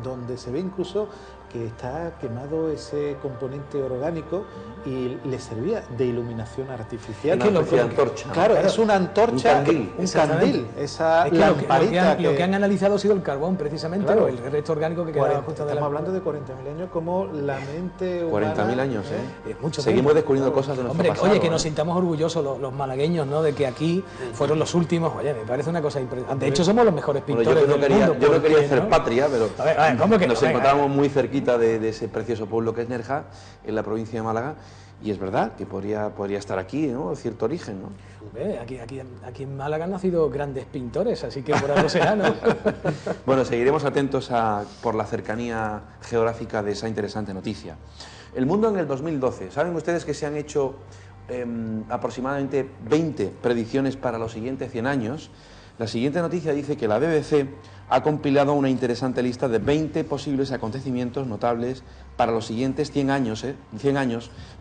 donde se ve incluso que está quemado ese componente orgánico y le servía de iluminación artificial. Es que lo que antorcha, ¿no? Claro, es una antorcha, Un candil. un candil, esa Es que lamparita lo que han analizado ha sido el carbón, precisamente, Claro. o el resto orgánico que quedaba justo de la... Estamos hablando de 40.000 años, como la mente humana... 40.000 años, ¿eh? Es mucho Seguimos tiempo. descubriendo cosas de nuestro Hombre, pasado. oye, que nos ¿eh? sintamos orgullosos los malagueños, ¿no? De que aquí fueron los últimos. Oye, me parece una cosa impresionante. De hecho, somos los mejores Bueno, pintores yo no del quería, mundo. yo no quería porque, hacer ¿no? patria, pero A ver, ¿cómo que no? nos Venga. encontramos muy cerquita de ese precioso pueblo que es Nerja, en la provincia de Málaga, y es verdad que podría estar aquí, ¿no? Cierto origen, ¿no? Aquí en Málaga han nacido grandes pintores, así que por algo será, ¿no? Bueno, seguiremos atentos por la cercanía geográfica de esa interesante noticia. El mundo en el 2012. ¿Saben ustedes que se han hecho aproximadamente 20 predicciones para los siguientes 100 años? La siguiente noticia dice que la BBC ha compilado una interesante lista de 20 posibles acontecimientos notables para los siguientes 100 años,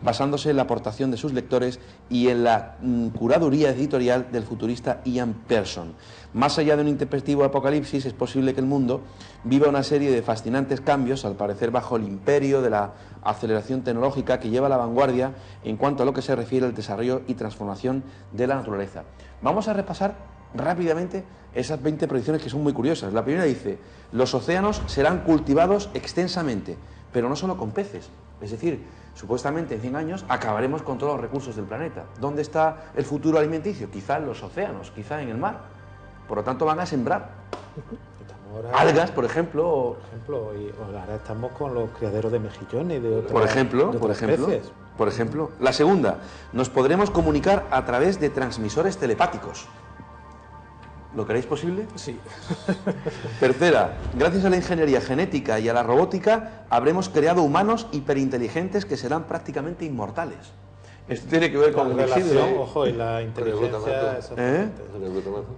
basándose en la aportación de sus lectores y en la curaduría editorial del futurista Ian Pearson. Más allá de un intempestivo apocalipsis, es posible que el mundo viva una serie de fascinantes cambios, al parecer bajo el imperio de la aceleración tecnológica que lleva a la vanguardia en cuanto a lo que se refiere al desarrollo y transformación de la naturaleza. Vamos a repasar rápidamente esas 20 predicciones que son muy curiosas. La primera dice: los océanos serán cultivados extensamente, pero no solo con peces. Es decir, supuestamente en 100 años acabaremos con todos los recursos del planeta. ¿Dónde está el futuro alimenticio? Quizá en los océanos, quizá en el mar. Por lo tanto, van a sembrar algas, por ejemplo. Y ahora estamos con los criaderos de mejillones y de otras Por ejemplo. La segunda: nos podremos comunicar a través de transmisores telepáticos. ¿Lo creéis posible? Sí. Tercera: gracias a la ingeniería genética y a la robótica habremos creado humanos hiperinteligentes que serán prácticamente inmortales. Esto tiene que ver con la el relación, Isidro. ojo, y la inteligencia.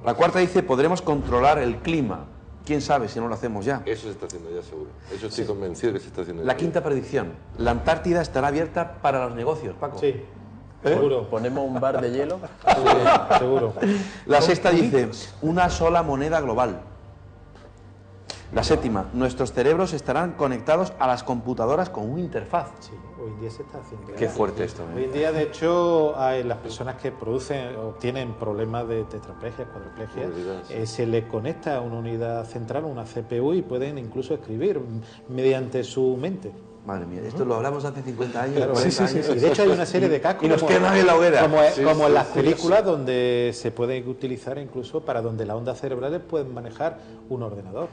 La cuarta dice: podremos controlar el clima. ¿Quién sabe si no lo hacemos ya? Eso se está haciendo ya, seguro. Eso estoy convencido que se está haciendo La ya. quinta predicción: la Antártida estará abierta para los negocios, Paco. Sí, seguro. Ponemos un bar de hielo. Sí, seguro. La sexta dice: una sola moneda global. La séptima: nuestros cerebros estarán conectados a las computadoras con una interfaz. Sí, hoy en día se está haciendo. Qué fuerte esto, Hoy en día, de hecho, hay las personas que producen o tienen problemas de tetraplegia, cuadriplegia, Movilidad, se les conecta a una unidad central, una CPU, y pueden incluso escribir mediante su mente. Madre mía, esto lo hablamos hace 50 años, Claro, 40 años. Y de hecho hay una serie de cascos Y nos queman en la hoguera. como en las películas, donde se puede utilizar incluso para donde las ondas cerebrales pueden manejar un ordenador.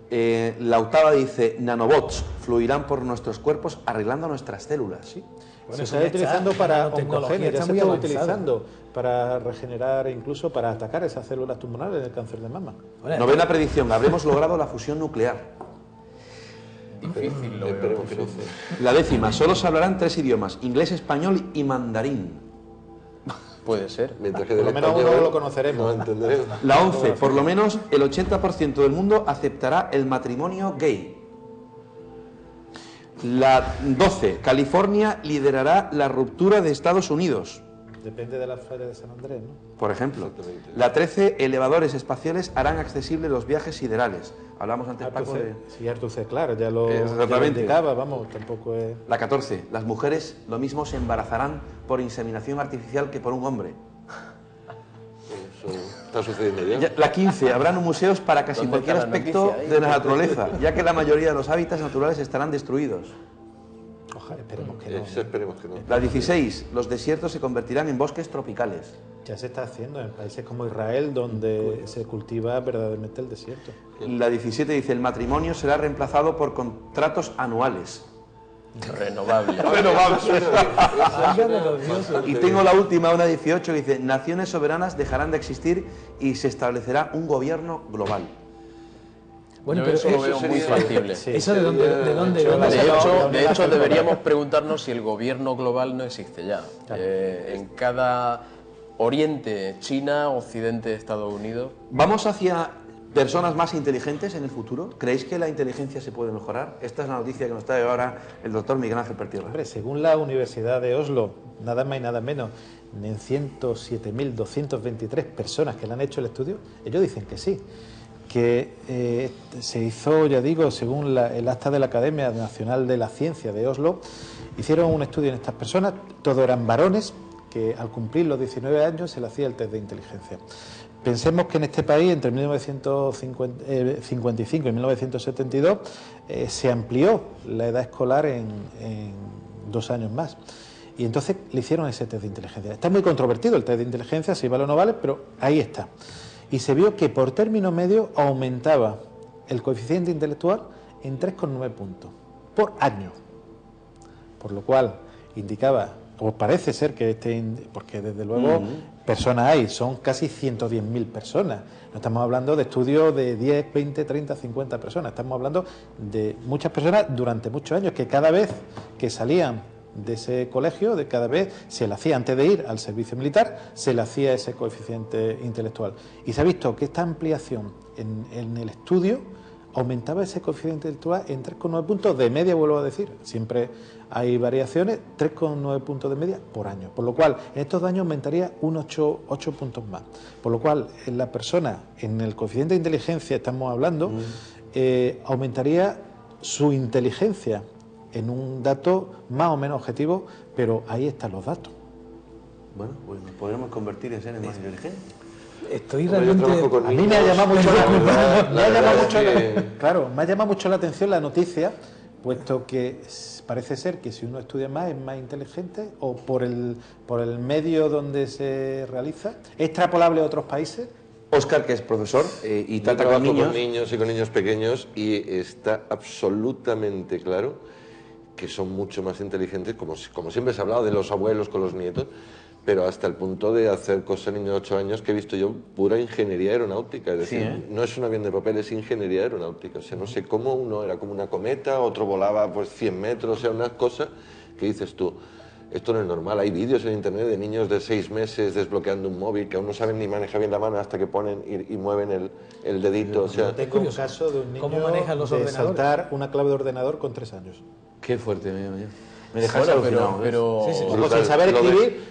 La octava dice: nanobots fluirán por nuestros cuerpos arreglando nuestras células. Sí. Bueno, Se eso está ya utilizando está, para la nanotecnología oncogenes, ya está se muy está avanzada. utilizando para regenerar, incluso para atacar esas células tumorales del cáncer de mama. Bueno, Novena predicción: habremos logrado la fusión nuclear. Difícil, lo veo. Esperemos que no. La décima: solo se hablarán 3 idiomas: inglés, español y mandarín. Puede ser. Mientras que Por del lo menos español uno lo conoceremos. No entenderemos. La 11: por lo menos el 80% del mundo aceptará el matrimonio gay. La 12: California liderará la ruptura de Estados Unidos. Depende de la feria de San Andrés, ¿no? Por ejemplo. Exactamente. La 13, elevadores espaciales harán accesibles los viajes siderales. Hablamos antes, Paco, Arthur de... C. Sí, Arthur C. Claro, ya lo Exactamente. indicaba, vamos, tampoco es... La 14, las mujeres lo mismo se embarazarán por inseminación artificial que por un hombre. Eso está sucediendo ya. La 15, habrán museos para casi ¿Dónde cualquier está la aspecto noticia ahí? de la naturaleza, ya que la mayoría de los hábitats naturales estarán destruidos. Ojalá, esperemos que no. Eso esperemos que no. La 16, los desiertos se convertirán en bosques tropicales. Ya se está haciendo en países como Israel, donde se cultiva verdaderamente el desierto. La 17 dice, el matrimonio será reemplazado por contratos anuales. Renovable. Válgame los dioses. Y tengo la última, una 18, que dice, naciones soberanas dejarán de existir y se establecerá un gobierno global. Bueno, Yo pero eso lo veo muy sería- factible. Sí. ¿eso de dónde De sacado? hecho, deberíamos preguntarnos si el gobierno global no existe ya. En cada oriente, China, occidente, Estados Unidos. ¿Vamos hacia personas más inteligentes en el futuro? ¿Creéis que la inteligencia se puede mejorar? Esta es la noticia que nos trae ahora el doctor Miguel Ángel Pertierra. Hombre, según la Universidad de Oslo, nada más y nada menos, en 107.223 personas que le han hecho el estudio, ellos dicen que sí. Que se hizo, ya digo, según el acta de la Academia Nacional de la Ciencia de Oslo, hicieron un estudio en estas personas, todos eran varones, que al cumplir los 19 años se le hacía el test de inteligencia. Pensemos que en este país, entre 1955 y 1972, se amplió la edad escolar en 2 años más. Y entonces le hicieron ese test de inteligencia. Está muy controvertido el test de inteligencia, si vale o no vale, pero ahí está. Y se vio que por término medio aumentaba el coeficiente intelectual en 3,9 puntos por año. Por lo cual indicaba, o parece ser que porque desde luego personas hay, son casi 110.000 personas. No estamos hablando de estudios de 10, 20, 30, 50 personas. Estamos hablando de muchas personas durante muchos años que cada vez que salían de ese colegio, de cada vez se le hacía, antes de ir al servicio militar, se le hacía ese coeficiente intelectual. Y se ha visto que esta ampliación en el estudio aumentaba ese coeficiente intelectual en 3,9 puntos de media, vuelvo a decir, siempre hay variaciones, 3,9 puntos de media por año. Por lo cual, en estos 2 años aumentaría un 8 puntos más. Por lo cual, en la persona, en el coeficiente de inteligencia estamos hablando, aumentaría su inteligencia en un dato más o menos objetivo, pero ahí están los datos. Bueno, pues nos podremos convertir en seres más inteligentes. Estoy Hombre, yo realmente... trabajo con A mí niños, me ha llamado mucho me ha llamado mucho que- claro, me ha llamado mucho la atención la noticia, puesto que parece ser que si uno estudia más es más inteligente, o por el medio donde se realiza, ¿es extrapolable a otros países? Óscar, que es profesor y Yo trata trabajo con niños. con niños y con niños pequeños y está absolutamente claro que son mucho más inteligentes, como siempre se ha hablado de los abuelos con los nietos, pero hasta el punto de hacer cosas a niños de 8 años que he visto yo, pura ingeniería aeronáutica, es decir, Sí, ¿eh? no es un avión de papel, es ingeniería aeronáutica, o sea, no sé cómo uno era como una cometa, otro volaba pues 100 metros, o sea, unas cosas que dices tú, esto no es normal, hay vídeos en internet de niños de 6 meses desbloqueando un móvil que aún no saben ni manejar bien la mano hasta que ponen y mueven el dedito, o sea... Tengo un caso de un niño ¿Cómo manejan los de ordenadores? saltar una clave de ordenador con 3 años. Qué fuerte, me dejas Bueno, alucinado. pero Ojo, Brutal.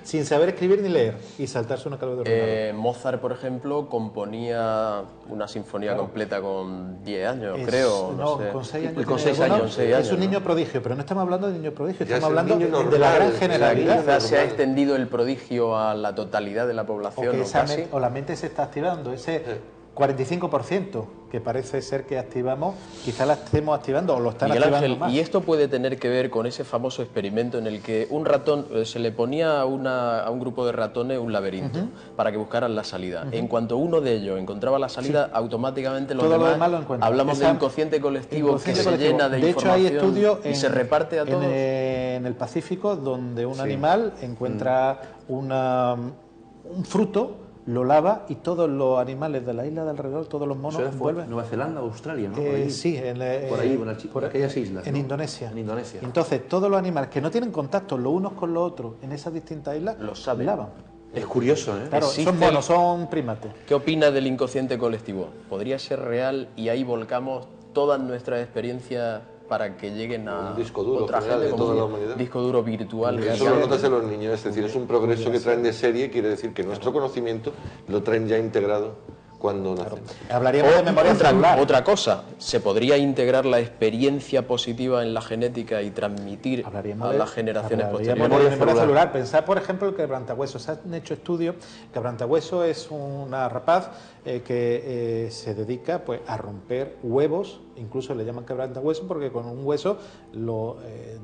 sin saber escribir ni leer, y saltarse una clave de ordenador. Mozart, por ejemplo, componía una sinfonía completa con 10 años, Es- creo. No sé. con 6 años. Con tiene 6 alguno. años, 6 Es años, un niño ¿no? prodigio, pero no estamos hablando de niño prodigio, Ya estamos es el hablando niño de la normal, gran o sea, generalidad. Quizás se ha extendido el prodigio a la totalidad de la O población, que ¿no? Casi. la mente se está activando, ese 45% que parece ser que activamos, quizá la estemos activando o lo están Miguel activando Ángel, más. y esto puede tener que ver con ese famoso experimento en el que un ratón se le ponía a un grupo de ratones un laberinto para que buscaran la salida. En cuanto uno de ellos encontraba la salida, automáticamente los Todo lo demás, demás lo encuentran. hablamos Esa- del inconsciente colectivo Inconsciente que se colectivo. llena de hecho, hay información estudios y se reparte a todos. en el Pacífico donde un animal encuentra un fruto, lo lava y todos los animales de la isla de alrededor, todos los monos Eso era vuelven. Nueva Zelanda, Australia, ¿no? Por ahí. Sí, Por ahí, por aquellas islas, en ¿no? Indonesia. En Indonesia. Entonces, todos los animales que no tienen contacto los unos con los otros en esas distintas islas, Lo saben. lavan. Es curioso, ¿eh? Claro, Existe- son monos, son primates. ¿Qué opina del inconsciente colectivo? ¿Podría ser real y ahí volcamos todas nuestras experiencias para que lleguen a un disco duro otra general gente, de como toda la un humanidad. disco duro virtual. Eso lo notas en los niños, es decir, es un progreso que traen de serie, quiere decir que nuestro conocimiento lo traen ya integrado cuando nacen. Hablaríamos de memoria celular. Otra cosa, ¿se podría integrar la experiencia positiva en la genética y transmitir a las generaciones posteriores? Memoria celular. Pensad, por ejemplo, el quebrantahuesos. Se han hecho estudios. Quebrantahuesos es una rapaz que se dedica pues, a romper huevos, incluso le llaman quebrantahuesos porque con un hueso lo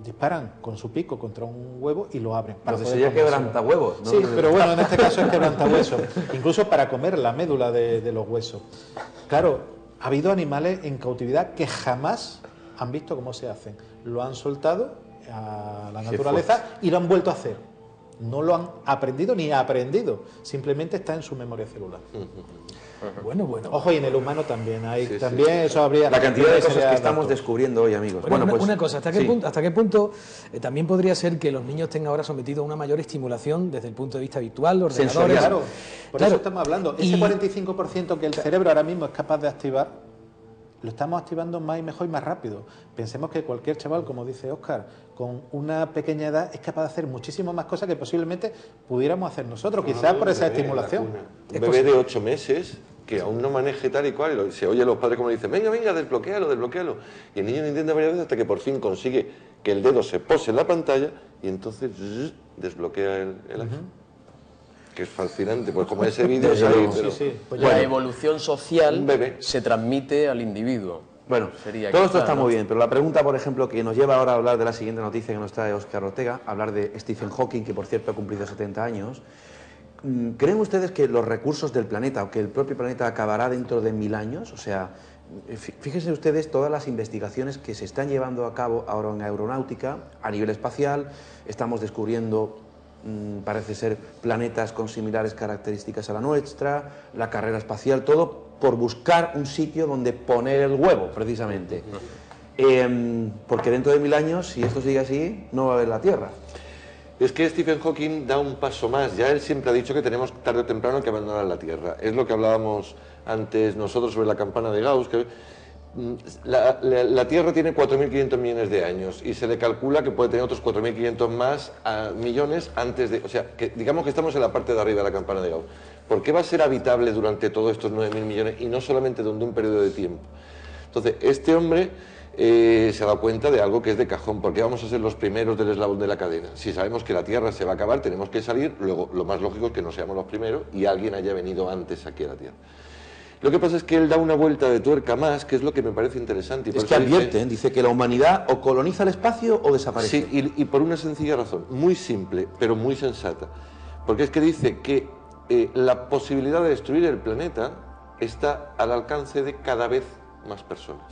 disparan con su pico contra un huevo y lo abren. Entonces sería quebrantahuevos, ¿no? Sí, pero bueno, en este caso es quebrantahuesos. Incluso para comer la médula de los huesos. Claro, ha habido animales en cautividad que jamás han visto cómo se hacen. Lo han soltado a la naturaleza y lo han vuelto a hacer. No lo han aprendido ni aprendido, simplemente está en su memoria celular. Bueno. Ojo, y en el humano también hay eso habría. La cantidad de cosas que estamos descubriendo hoy, amigos. Bueno, una cosa, ¿hasta qué punto también podría ser que los niños tengan ahora sometidos a una mayor estimulación desde el punto de vista virtual, ordenadores? Claro, por eso estamos hablando. Ese 45% que el cerebro ahora mismo es capaz de activar, lo estamos activando más y mejor y más rápido. Pensemos que cualquier chaval, como dice Óscar, con una pequeña edad es capaz de hacer muchísimas más cosas que posiblemente pudiéramos hacer nosotros, quizás por esa estimulación. Un bebé de 8 meses que aún no maneje tal y cual, y se oye a los padres como le dicen, venga, desbloquéalo. Y el niño lo intenta varias veces hasta que por fin consigue que el dedo se pose en la pantalla y entonces desbloquea el iPhone. Que es fascinante, pues como ese vídeo sale, Pues la evolución social se transmite al individuo. Bueno, todo esto está muy bien, pero la pregunta, por ejemplo, que nos lleva ahora a hablar de la siguiente noticia que nos trae Óscar Ortega, hablar de Stephen Hawking, que por cierto ha cumplido 70 años. ¿Creen ustedes que los recursos del planeta o que el propio planeta acabará dentro de 1000 años? O sea, fíjense ustedes todas las investigaciones que se están llevando a cabo ahora en aeronáutica, a nivel espacial, estamos descubriendo parece ser planetas con similares características a la nuestra, la carrera espacial, todo por buscar un sitio donde poner el huevo, precisamente. Porque dentro de 1000 años, si esto sigue así, no va a haber la Tierra. Es que Stephen Hawking da un paso más. Ya él siempre ha dicho que tenemos tarde o temprano que abandonar la Tierra. Es lo que hablábamos antes nosotros sobre la campana de Gauss, que la Tierra tiene 4.500 millones de años y se le calcula que puede tener otros 4.500 más millones antes de... O sea, que digamos que estamos en la parte de arriba de la campana de Gauss. ¿Por qué va a ser habitable durante todos estos 9.000 millones y no solamente durante un periodo de tiempo? Entonces, este hombre se ha dado cuenta de algo que es de cajón. ¿Por qué vamos a ser los primeros del eslabón de la cadena? Si sabemos que la Tierra se va a acabar, tenemos que salir, luego lo más lógico es que no seamos los primeros y alguien haya venido antes aquí a la Tierra. Lo que pasa es que él da una vuelta de tuerca más, que es lo que me parece interesante. Y es que advierte, dice que la humanidad o coloniza el espacio o desaparece. Sí, y por una sencilla razón, muy simple, pero muy sensata. Porque es que dice que la posibilidad de destruir el planeta está al alcance de cada vez más personas.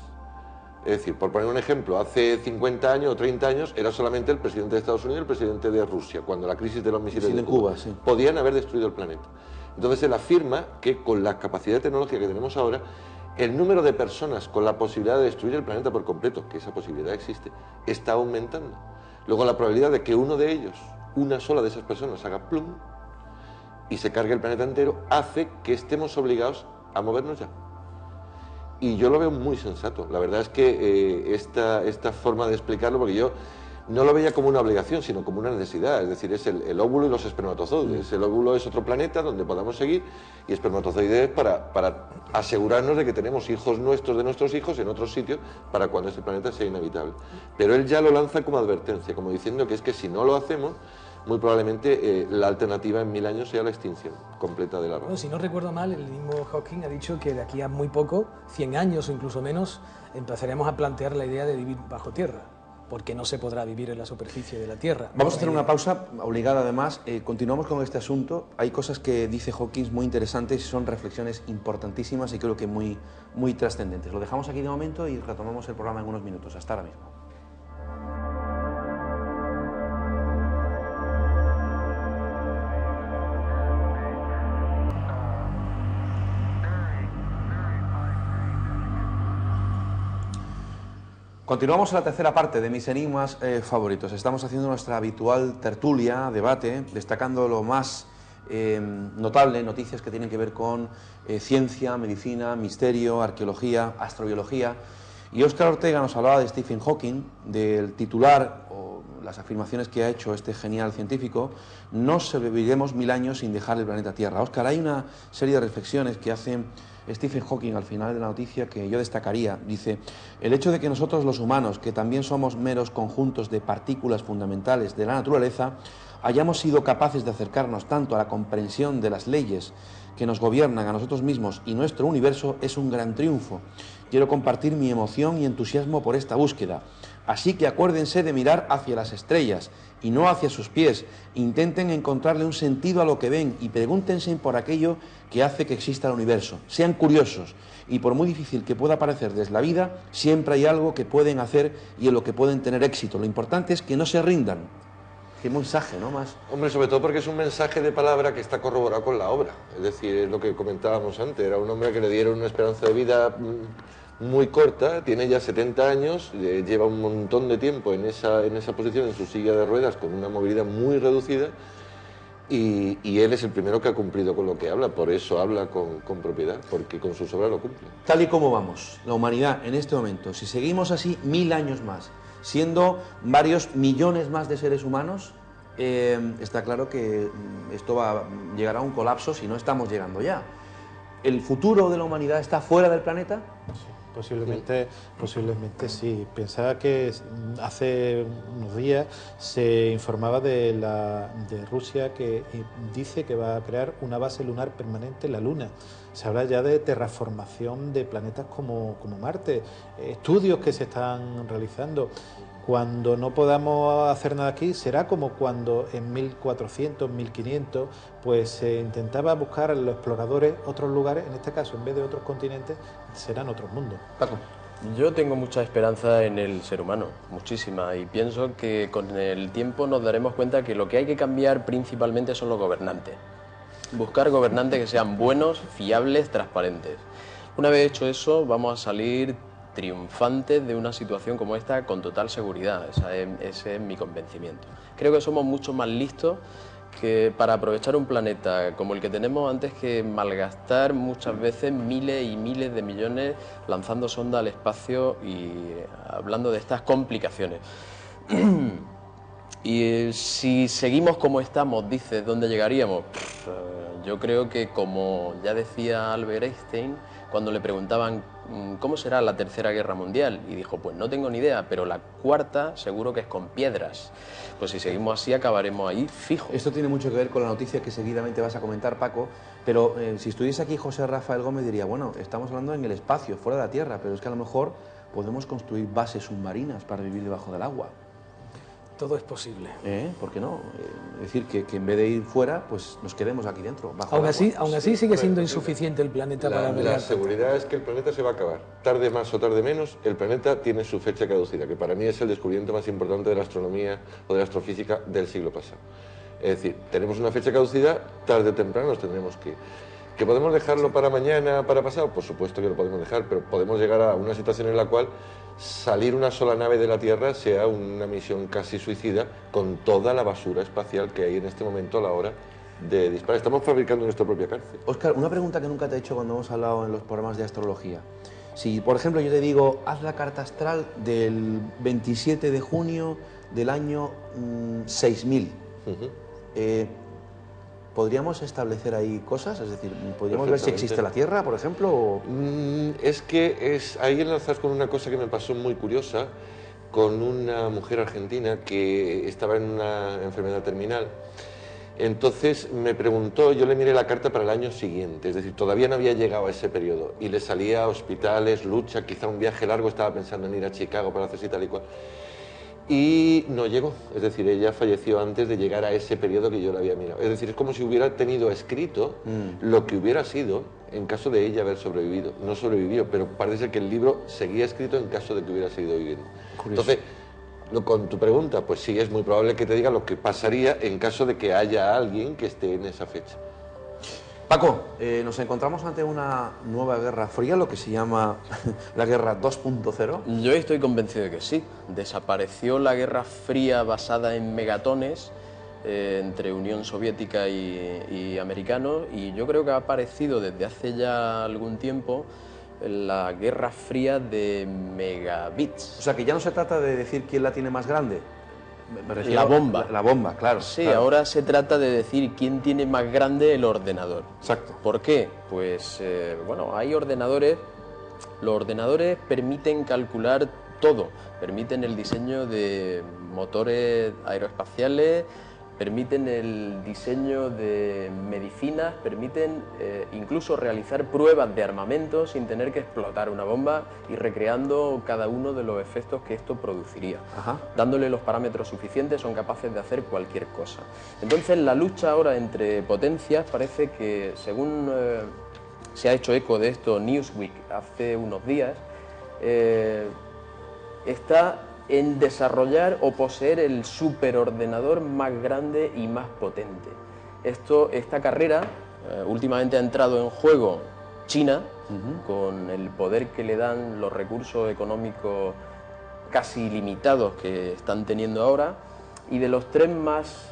Es decir, por poner un ejemplo, hace 50 años o 30 años era solamente el presidente de Estados Unidos y el presidente de Rusia, cuando la crisis de los misiles de Cuba podían haber destruido el planeta. Entonces él afirma que con la capacidad tecnológica que tenemos ahora, el número de personas con la posibilidad de destruir el planeta por completo, que esa posibilidad existe, está aumentando. Luego la probabilidad de que uno de ellos, una sola de esas personas, haga plum y se cargue el planeta entero, hace que estemos obligados a movernos ya. Y yo lo veo muy sensato. La verdad es que esta forma de explicarlo, porque yo no lo veía como una obligación, sino como una necesidad. Es decir, es el óvulo y los espermatozoides. El óvulo es otro planeta donde podamos seguir y espermatozoides para asegurarnos de que tenemos hijos nuestros de nuestros hijos en otros sitios para cuando este planeta sea inhabitable. Pero él ya lo lanza como advertencia, como diciendo que es que si no lo hacemos, muy probablemente la alternativa en 1000 años sea la extinción completa de la raza. Bueno, si no recuerdo mal, el mismo Hawking ha dicho que de aquí a muy poco, 100 años o incluso menos, empezaremos a plantear la idea de vivir bajo tierra, porque no se podrá vivir en la superficie de la Tierra. Vamos a hacer una pausa obligada además. Continuamos con este asunto. Hay cosas que dice Hawking muy interesantes y son reflexiones importantísimas y creo que muy trascendentes. Lo dejamos aquí de momento y retomamos el programa en unos minutos. Hasta ahora mismo. Continuamos en la tercera parte de mis enigmas favoritos. Estamos haciendo nuestra habitual tertulia, debate, destacando lo más notable, noticias que tienen que ver con ciencia, medicina, misterio, arqueología, astrobiología. Y Óscar Ortega nos hablaba de Stephen Hawking, del titular o las afirmaciones que ha hecho este genial científico: no sobreviviremos 1000 años sin dejar el planeta Tierra. Óscar, hay una serie de reflexiones que hace Stephen Hawking al final de la noticia que yo destacaría. Dice: el hecho de que nosotros los humanos, que también somos meros conjuntos de partículas fundamentales de la naturaleza, hayamos sido capaces de acercarnos tanto a la comprensión de las leyes que nos gobiernan a nosotros mismos y nuestro universo es un gran triunfo. Quiero compartir mi emoción y entusiasmo por esta búsqueda. Así que acuérdense de mirar hacia las estrellas y no hacia sus pies. Intenten encontrarle un sentido a lo que ven y pregúntense por aquello que hace que exista el universo. Sean curiosos y, por muy difícil que pueda parecerles la vida, siempre hay algo que pueden hacer y en lo que pueden tener éxito. Lo importante es que no se rindan. Qué mensaje, ¿no? Más. Hombre, sobre todo porque es un mensaje de palabra que está corroborado con la obra. Es decir, es lo que comentábamos antes. Era un hombre que le dieron una esperanza de vida muy corta, tiene ya 70 años, lleva un montón de tiempo en esa posición, en su silla de ruedas, con una movilidad muy reducida, y él es el primero que ha cumplido con lo que habla. Por eso habla con propiedad, porque con sus obras lo cumple. Tal y como vamos, la humanidad en este momento, si seguimos así 1000 años más, siendo varios millones más de seres humanos, está claro que esto llegará a un colapso si no estamos llegando ya. ¿El futuro de la humanidad está fuera del planeta? Sí, posiblemente sí. Pensaba que hace unos días se informaba de Rusia, que dice que va a crear una base lunar permanente en la Luna. Se habla ya de terraformación de planetas como Marte, estudios que se están realizando. Cuando no podamos hacer nada aquí, será como cuando en 1400, 1500, pues se intentaba buscar a los exploradores otros lugares, en este caso, en vez de otros continentes, serán otros mundos. Paco. Yo tengo mucha esperanza en el ser humano, muchísima, y pienso que con el tiempo nos daremos cuenta que lo que hay que cambiar principalmente son los gobernantes. Buscar gobernantes que sean buenos, fiables, transparentes. Una vez hecho eso, vamos a salir triunfantes de una situación como esta con total seguridad. Ese es mi convencimiento. Creo que somos mucho más listos que para aprovechar un planeta como el que tenemos, antes que malgastar muchas veces miles y miles de millones lanzando sonda al espacio y hablando de estas complicaciones. Y si seguimos como estamos, dices, ¿dónde llegaríamos? Yo creo que, como ya decía Albert Einstein, cuando le preguntaban ¿cómo será la tercera guerra mundial? Y dijo, pues no tengo ni idea, pero la cuarta seguro que es con piedras. Pues si seguimos así acabaremos ahí fijo. Esto tiene mucho que ver con la noticia que seguidamente vas a comentar, Paco, pero si estuviese aquí José Rafael Gómez diría, bueno, estamos hablando en el espacio, fuera de la Tierra, pero es que a lo mejor podemos construir bases submarinas para vivir debajo del agua. Todo es posible. ¿Por qué no? Es decir, que en vez de ir fuera, pues nos quedemos aquí dentro, bajo Aún el así, agua. aún así sigue siendo insuficiente el planeta para ver. La seguridad es que el planeta se va a acabar. Tarde más o tarde menos, el planeta tiene su fecha caducida, que para mí es el descubrimiento más importante de la astronomía o de la astrofísica del siglo pasado. Es decir, tenemos una fecha caducidad, tarde o temprano nos tendremos que ir. ¿Que podemos dejarlo para mañana, para pasado? Por supuesto que lo podemos dejar, pero podemos llegar a una situación en la cual salir una sola nave de la Tierra sea una misión casi suicida, con toda la basura espacial que hay en este momento a la hora de disparar. Estamos fabricando nuestra propia cárcel. Óscar, una pregunta que nunca te he hecho cuando hemos hablado en los programas de astrología. Si, por ejemplo, yo te digo, haz la carta astral del 27 de junio del año 6000, ¿podríamos establecer ahí cosas? Es decir, ¿podríamos ver si existe la Tierra, por ejemplo? O... Es que ahí enlazas con una cosa que me pasó muy curiosa, con una mujer argentina que estaba en una enfermedad terminal. Entonces me preguntó, yo le miré la carta para el año siguiente, es decir, todavía no había llegado a ese periodo, y le salía a hospitales, lucha, quizá un viaje largo, estaba pensando en ir a Chicago para hacerse tal y cual. Y no llegó, es decir, ella falleció antes de llegar a ese periodo que yo le había mirado. Es decir, es como si hubiera tenido escrito lo que hubiera sido en caso de ella haber sobrevivido. No sobrevivió, pero parece que el libro seguía escrito en caso de que hubiera seguido viviendo. Curioso. Entonces, con tu pregunta, pues sí, es muy probable que te diga lo que pasaría en caso de que haya alguien que esté en esa fecha. Paco, nos encontramos ante una nueva guerra fría, lo que se llama la guerra 2.0. Yo estoy convencido de que sí. Desapareció la guerra fría basada en megatones entre Unión Soviética y americanos, y yo creo que ha aparecido desde hace ya algún tiempo la Guerra Fría de megabits. O sea, que ya no se trata de decir quién la tiene más grande. Me refiero La bomba. La bomba, claro. Sí, claro. ahora se trata de decir quién tiene más grande el ordenador. Exacto. ¿Por qué? Pues, bueno, hay ordenadores. Los ordenadores permiten calcular todo. Permiten el diseño de motores aeroespaciales, permiten el diseño de medicinas, permiten incluso realizar pruebas de armamento sin tener que explotar una bomba y recreando cada uno de los efectos que esto produciría. Ajá. Dándole los parámetros suficientes son capaces de hacer cualquier cosa. Entonces la lucha ahora entre potencias parece que, según se ha hecho eco de esto Newsweek hace unos días, está en desarrollar o poseer el superordenador más grande y más potente. Esta carrera últimamente ha entrado en juego China, con el poder que le dan los recursos económicos casi ilimitados que están teniendo ahora, y de los 3 más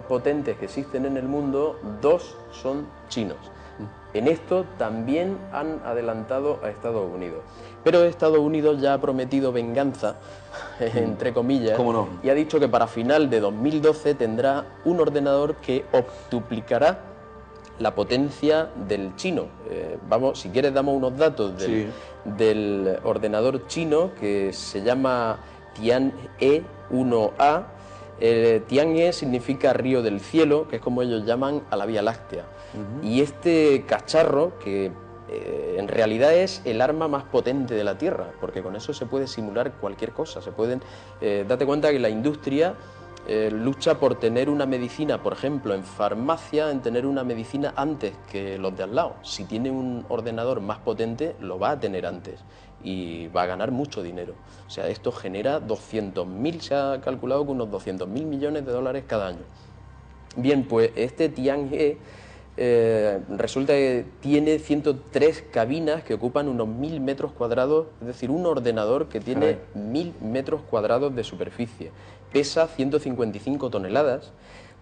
potentes que existen en el mundo, 2 son chinos. En esto también han adelantado a Estados Unidos. Pero Estados Unidos ya ha prometido venganza, entre comillas, ¿Cómo no? y ha dicho que para final de 2012 tendrá un ordenador que octuplicará la potencia del chino. Vamos, si quieres damos unos datos del ordenador chino, que se llama Tianhe 1A. Tianhe significa río del cielo, que es como ellos llaman a la Vía Láctea. Y este cacharro, que en realidad es el arma más potente de la Tierra, porque con eso se puede simular cualquier cosa. Date cuenta que la industria lucha por tener una medicina, por ejemplo, en farmacia, en tener una medicina antes que los de al lado. Si tiene un ordenador más potente, lo va a tener antes y va a ganar mucho dinero. O sea, esto genera 200.000, se ha calculado que unos 200.000 millones de dólares cada año. Bien, pues este Tianhe resulta que tiene 103 cabinas que ocupan unos 1.000 metros cuadrados, es decir, un ordenador que tiene 1.000 metros cuadrados de superficie, pesa 155 toneladas,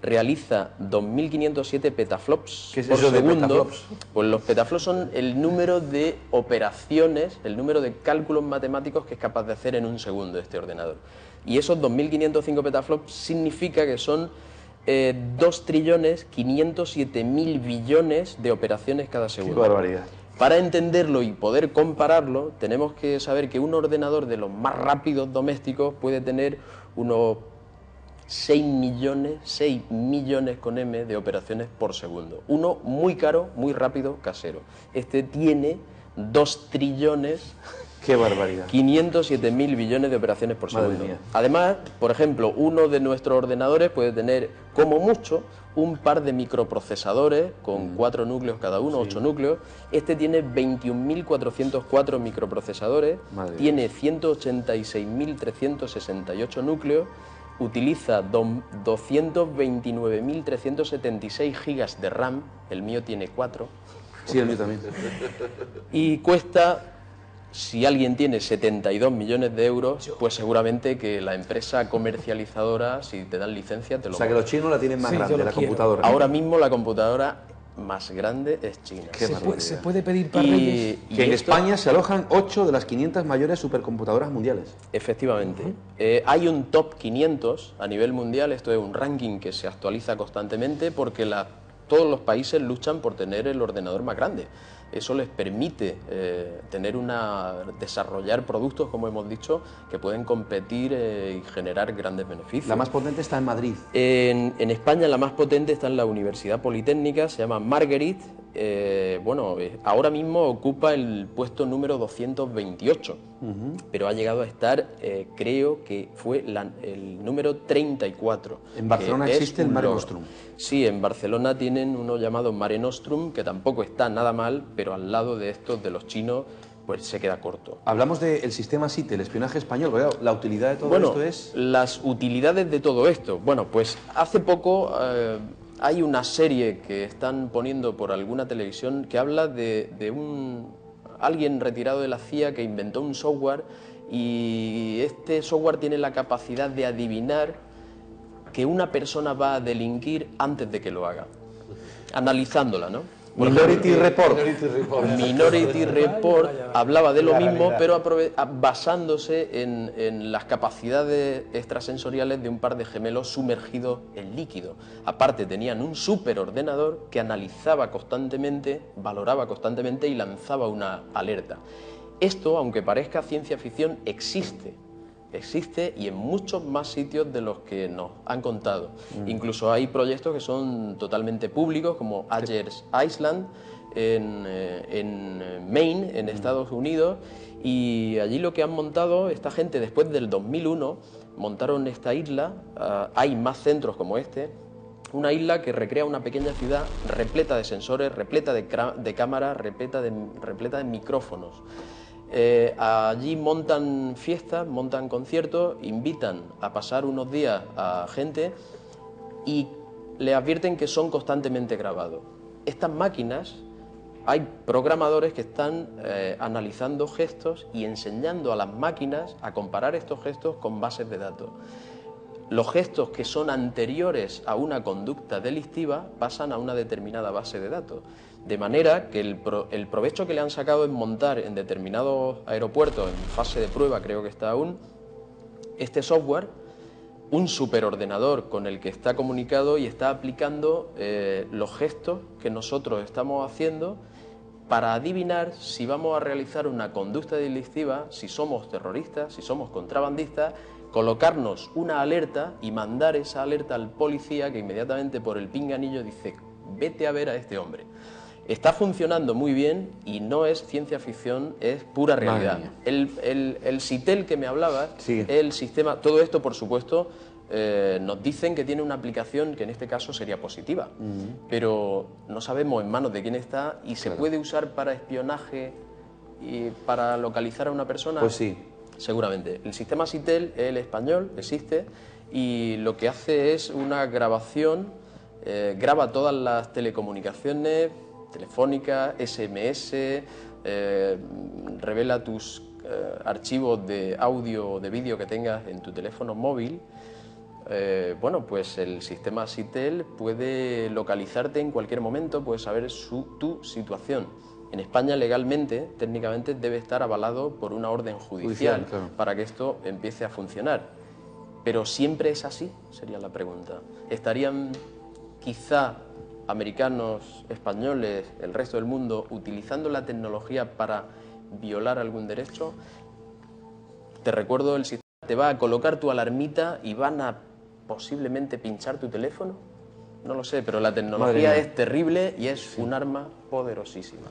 realiza 2.507 petaflops ¿Qué es por eso de segundo. petaflops? Pues los petaflops son el número de operaciones, el número de cálculos matemáticos que es capaz de hacer en un segundo este ordenador. Y esos 2.505 petaflops significa que son 2.507.000 billones de operaciones cada segundo. Qué barbaridad. Para entenderlo y poder compararlo, tenemos que saber que un ordenador de los más rápidos domésticos puede tener unos 6 millones con M de operaciones por segundo. Uno muy caro, muy rápido, casero. Este tiene 2 trillones... Qué barbaridad. 507.000 billones de operaciones por Madre segundo. mía. Además, por ejemplo, uno de nuestros ordenadores puede tener, como mucho, un par de microprocesadores con 4 núcleos cada uno, 8 núcleos. Este tiene 21.404 microprocesadores, Madre tiene 186.368 núcleos, utiliza 229.376 gigas de RAM, el mío tiene 4. Sí, el mío también. Y cuesta... Si alguien tiene 72 millones de euros, pues seguramente que la empresa comercializadora, si te dan licencia, te lo O sea, que los chinos la tienen más Sí, grande, yo lo la quiero. computadora. Ahora mismo la computadora más grande es China. Qué barbaridad. Se puede pedir para Reyes. Y Que en esto- España se alojan 8 de las 500 mayores supercomputadoras mundiales. Efectivamente. Hay un top 500 a nivel mundial, esto es un ranking que se actualiza constantemente porque todos los países luchan por tener el ordenador más grande. Eso les permite desarrollar productos, como hemos dicho, que pueden competir y generar grandes beneficios. La más potente está en Madrid. En España la más potente está en la Universidad Politécnica, se llama Margaret. Ahora mismo ocupa el puesto número 228, pero ha llegado a estar, creo que fue el número 34. En Barcelona que es existe el un Mare logro. Nostrum. Sí, en Barcelona tienen uno llamado Mare Nostrum, que tampoco está nada mal, pero al lado de estos, de los chinos, pues se queda corto. Hablamos del sistema SITE, el espionaje español. Pero claro, la utilidad de todo Bueno, esto es... las utilidades de todo esto. Bueno, pues hace poco hay una serie que están poniendo por alguna televisión que habla de alguien retirado de la CIA que inventó un software y este software tiene la capacidad de adivinar que una persona va a delinquir antes de que lo haga, analizándola, ¿no? Minority Report. Minority Report hablaba de lo mismo, pero basándose en las capacidades extrasensoriales de un par de gemelos sumergidos en líquido. Aparte, tenían un superordenador que analizaba constantemente, valoraba constantemente y lanzaba una alerta. Esto, aunque parezca ciencia ficción, existe y en muchos más sitios de los que nos han contado. Incluso hay proyectos que son totalmente públicos, como Ayers Island en Maine, en Estados Unidos, y allí lo que han montado esta gente después del 2001, montaron esta isla. Hay más centros como este, una isla que recrea una pequeña ciudad repleta de sensores, repleta de cámaras, repleta de micrófonos. Allí montan fiestas, montan conciertos, invitan a pasar unos días a gente y le advierten que son constantemente grabados. Estas máquinas, hay programadores que están analizando gestos y enseñando a las máquinas a comparar estos gestos con bases de datos. Los gestos que son anteriores a una conducta delictiva pasan a una determinada base de datos. De manera que el provecho que le han sacado es montar en determinados aeropuertos, en fase de prueba creo que está aún, este software, un superordenador con el que está comunicado y está aplicando los gestos que nosotros estamos haciendo para adivinar si vamos a realizar una conducta delictiva, si somos terroristas, si somos contrabandistas, colocarnos una alerta y mandar esa alerta al policía que inmediatamente por el pinganillo dice: vete a ver a este hombre. Está funcionando muy bien y no es ciencia ficción, es pura realidad. El SITEL que me hablabas, sí, el sistema, todo esto por supuesto nos dicen que tiene una aplicación que en este caso sería positiva, pero no sabemos en manos de quién está y se puede usar para espionaje y para localizar a una persona. Pues sí. Seguramente. El sistema SITEL, el español, existe y lo que hace es una grabación, graba todas las telecomunicaciones, telefónicas, SMS, revela tus archivos de audio o de vídeo que tengas en tu teléfono móvil. Bueno, pues el sistema SITEL puede localizarte en cualquier momento, puede saber tu situación. En España legalmente, técnicamente, debe estar avalado por una orden judicial claro, para que esto empiece a funcionar. Pero ¿siempre es así? Sería la pregunta. ¿Estarían quizá americanos, españoles, el resto del mundo, utilizando la tecnología para violar algún derecho? Te recuerdo, el sistema te va a colocar tu alarmita y van a posiblemente pinchar tu teléfono. No lo sé, pero la tecnología es terrible y es un arma poderosísima.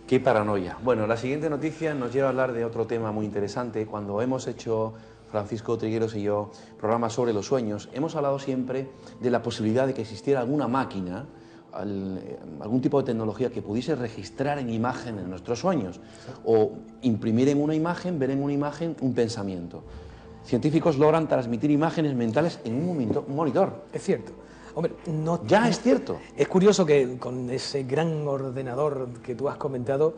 Qué paranoia. Bueno, la siguiente noticia nos lleva a hablar de otro tema muy interesante. Cuando hemos hecho, Francisco Trigueros y yo, programas sobre los sueños, hemos hablado siempre de la posibilidad de que existiera alguna máquina, algún tipo de tecnología que pudiese registrar en imagen en nuestros sueños o imprimir en una imagen, ver en una imagen un pensamiento. Científicos logran transmitir imágenes mentales en un monitor. Es cierto. Hombre, es cierto. Es curioso que con ese gran ordenador que tú has comentado,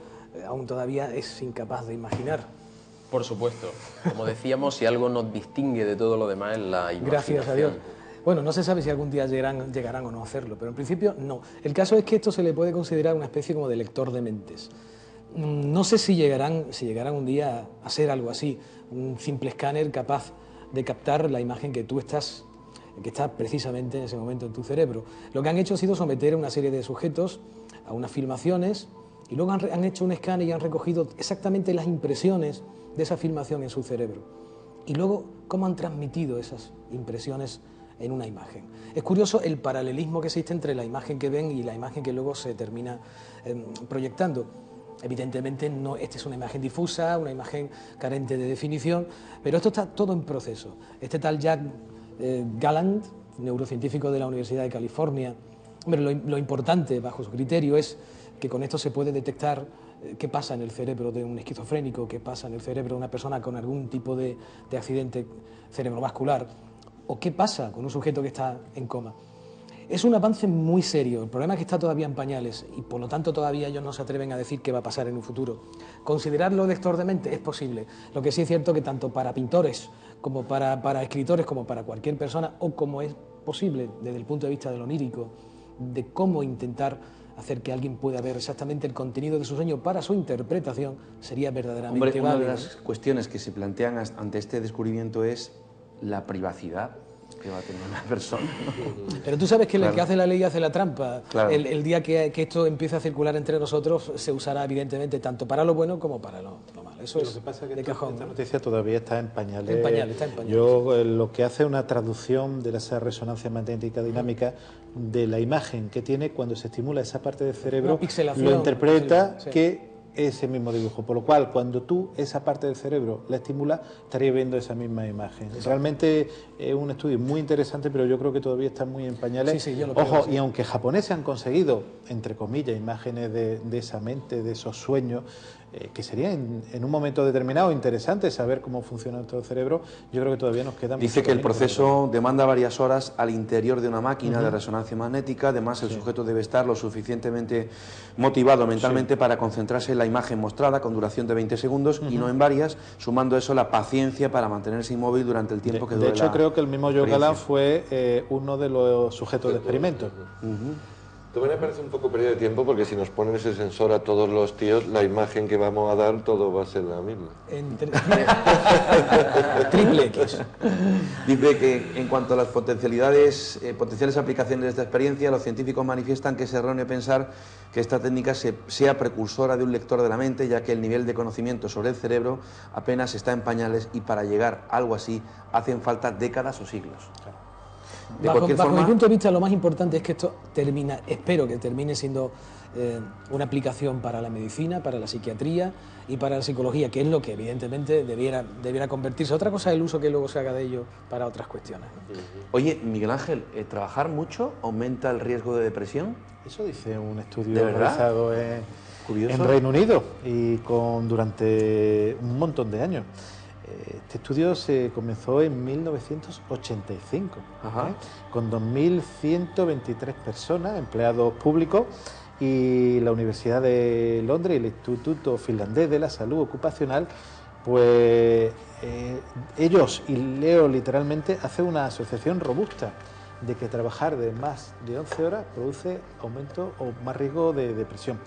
aún todavía es incapaz de imaginar. Por supuesto. Como decíamos, si algo nos distingue de todo lo demás es la imaginación. Gracias a Dios. Bueno, no se sabe si algún día llegarán o no a hacerlo, pero en principio no. El caso es que esto se le puede considerar una especie como de lector de mentes. No sé si llegarán un día a ser algo así, un simple escáner capaz de captar la imagen que tú estás que está precisamente en ese momento en tu cerebro. Lo que han hecho ha sido someter a una serie de sujetos a unas filmaciones y luego han hecho un escáner y han recogido exactamente las impresiones de esa filmación en su cerebro. Y luego, cómo han transmitido esas impresiones en una imagen. Es curioso el paralelismo que existe entre la imagen que ven y la imagen que luego se termina proyectando. Evidentemente, esta es una imagen difusa, una imagen carente de definición, pero esto está todo en proceso. Este tal Jack Gallant, neurocientífico de la Universidad de California, hombre, lo importante bajo su criterio es que con esto se puede detectar qué pasa en el cerebro de un esquizofrénico, qué pasa en el cerebro de una persona con algún tipo de accidente cerebrovascular, o qué pasa con un sujeto que está en coma. Es un avance muy serio. El problema es que está todavía en pañales y por lo tanto todavía ellos no se atreven a decir qué va a pasar en un futuro. ¿Considerarlo lector de mente? Es posible. Lo que sí es cierto que tanto para pintores como para escritores, como para cualquier persona, o como es posible desde el punto de vista de lo onírico, de cómo intentar hacer que alguien pueda ver exactamente el contenido de su sueño para su interpretación, sería verdaderamente Hombre, una de válido. las cuestiones que se plantean ante este descubrimiento es la privacidad que va a tener una persona, ¿no? Pero tú sabes que Claro. el que hace la ley hace la trampa. Claro. El día que esto empiece a circular entre nosotros se usará evidentemente tanto para lo bueno como para lo malo. Eso Lo es que pasa es que de cajón. esta ¿no? noticia todavía está en pañales. Está en pañales. Yo lo que hace una traducción de esa resonancia magnética dinámica de la imagen que tiene cuando se estimula esa parte del cerebro, Una pixelación, lo interpreta sí. que ese mismo dibujo, por lo cual cuando tú esa parte del cerebro la estimulas estarías viendo esa misma imagen. Realmente es un estudio muy interesante, pero yo creo que todavía está muy en pañales. Sí, yo lo creo, Ojo, sí. y aunque japoneses han conseguido, entre comillas, imágenes de esa mente, de esos sueños, que sería en un momento determinado interesante saber cómo funciona nuestro cerebro, yo creo que todavía nos queda Dice mucho que el camino por proceso demanda varias horas al interior de una máquina de resonancia magnética. Además, el sujeto debe estar lo suficientemente motivado mentalmente para concentrarse en la imagen mostrada con duración de 20 segundos y no en varias, sumando eso la paciencia para mantenerse inmóvil durante el tiempo que dure De hecho, la creo que el mismo Joe experiencia. Galán fue uno de los sujetos de experimento. También me parece un poco pérdida de tiempo porque si nos ponen ese sensor a todos los tíos, la imagen que vamos a dar todo va a ser la misma. Triple X. Dice que en cuanto a las potencialidades, potenciales aplicaciones de esta experiencia, los científicos manifiestan que es erróneo pensar que esta técnica sea precursora de un lector de la mente, ya que el nivel de conocimiento sobre el cerebro apenas está en pañales y para llegar a algo así hacen falta décadas o siglos. De Bajo cualquier mi forma, punto de vista, lo más importante es que esto espero que termine siendo una aplicación para la medicina, para la psiquiatría y para la psicología, que es lo que evidentemente debiera convertirse. Otra cosa es el uso que luego se haga de ello para otras cuestiones, ¿no? oye, Miguel Ángel, ¿trabajar mucho aumenta el riesgo de depresión? Eso dice un estudio ¿De verdad? realizado Curioso. en Reino Unido y durante un montón de años. Este estudio se comenzó en 1985, Ajá. con 2.123 personas, empleados públicos, y la Universidad de Londres y el Instituto Finlandés de la Salud Ocupacional, pues ellos, y leo literalmente, hacen una asociación robusta de que trabajar de más de 11 horas produce aumento o más riesgo de depresión.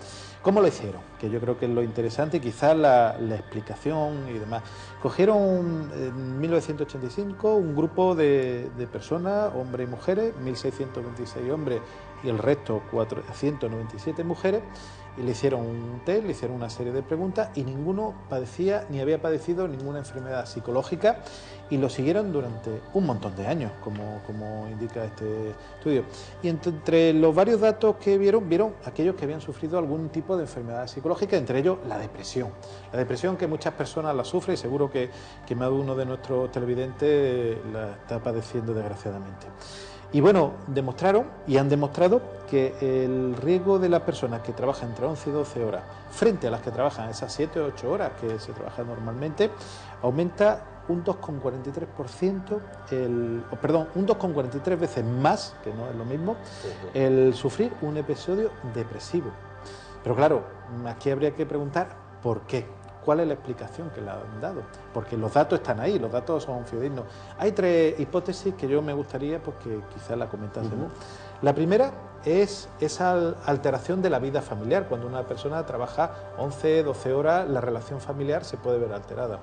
¿Cómo lo hicieron? Que yo creo que es lo interesante y quizás la explicación y demás. Cogieron en 1985 un grupo de personas, hombres y mujeres, 1.626 hombres y el resto 497 mujeres, y le hicieron un test, le hicieron una serie de preguntas y ninguno padecía ni había padecido ninguna enfermedad psicológica y lo siguieron durante un montón de años, como indica este estudio. Y entre los varios datos que vieron aquellos que habían sufrido algún tipo de enfermedad psicológica, entre ellos la depresión. La depresión que muchas personas la sufren y seguro que más de uno de nuestros televidentes la está padeciendo desgraciadamente. Y bueno, demostraron y han demostrado que el riesgo de las personas que trabajan entre 11 y 12 horas frente a las que trabajan esas 7 o 8 horas que se trabaja normalmente aumenta un 2,43%, un 2,43 veces más, que no es lo mismo, el sufrir un episodio depresivo. Pero claro, aquí habría que preguntar ¿por qué? ¿Cuál es la explicación que le han dado? Porque los datos están ahí, los datos son fidedignos. Hay tres hipótesis que yo me gustaría pues, que quizás la comentásemos. La primera es esa alteración de la vida familiar. Cuando una persona trabaja 11, 12 horas, la relación familiar se puede ver alterada.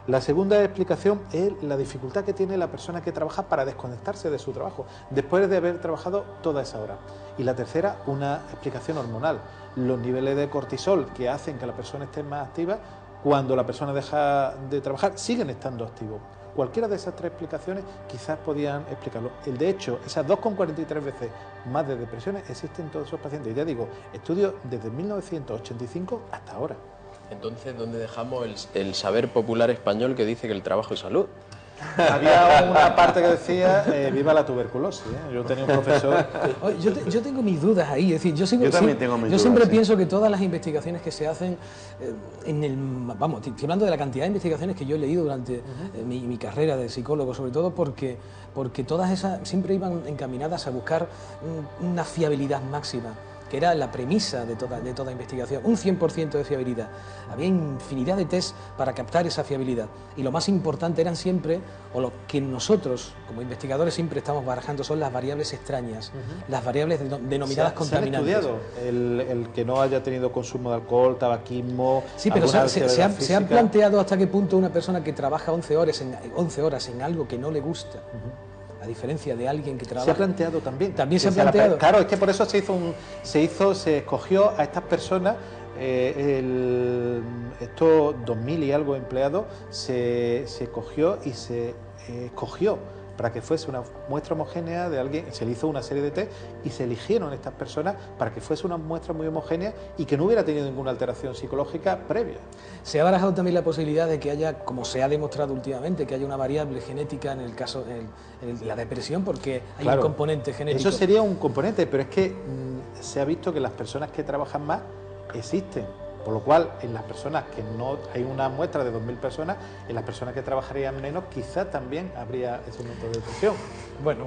La segunda explicación es la dificultad que tiene la persona que trabaja para desconectarse de su trabajo, después de haber trabajado toda esa hora. Y la tercera, una explicación hormonal. Los niveles de cortisol que hacen que la persona esté más activa, cuando la persona deja de trabajar, siguen estando activos. Cualquiera de esas tres explicaciones quizás podían explicarlo. De hecho, esas 2,43 veces más de depresiones existen en todos esos pacientes. Y ya digo, estudios desde 1985 hasta ahora. Entonces, ¿dónde dejamos el saber popular español que dice que el trabajo es salud? Había una parte que decía viva la tuberculosis. Yo tenía un profesor. Oye, yo tengo mis dudas ahí, es decir, yo también tengo mis yo dudas, siempre sí. pienso que todas las investigaciones que se hacen estoy hablando de la cantidad de investigaciones que yo he leído durante mi carrera de psicólogo, sobre todo porque todas esas siempre iban encaminadas a buscar una fiabilidad máxima que era la premisa de toda investigación, un 100% de fiabilidad. Había infinidad de test para captar esa fiabilidad y lo más importante eran siempre, o lo que nosotros como investigadores siempre estamos barajando, son las variables extrañas, las variables denominadas contaminantes. ¿Se han estudiado el que no haya tenido consumo de alcohol, tabaquismo? Sí, pero se han planteado hasta qué punto una persona que trabaja 11 horas en algo que no le gusta, a diferencia de alguien que trabaja... Se ha planteado también. También se ha planteado. Claro, es que por eso se escogió a estas personas, estos 2000 y algo empleados, se cogió y se escogió para que fuese una muestra homogénea de alguien, se le hizo una serie de test y se eligieron estas personas para que fuese una muestra muy homogénea y que no hubiera tenido ninguna alteración psicológica previa. Se ha barajado también la posibilidad de que haya, como se ha demostrado últimamente, que haya una variable genética en el caso de la depresión, porque hay un componente genético. Eso sería un componente, pero es que se ha visto que las personas que trabajan más existen. Por lo cual, en las personas que no hay una muestra de 2000 personas, en las personas que trabarían menos, quizá también habría ese momento de depresión. Bueno.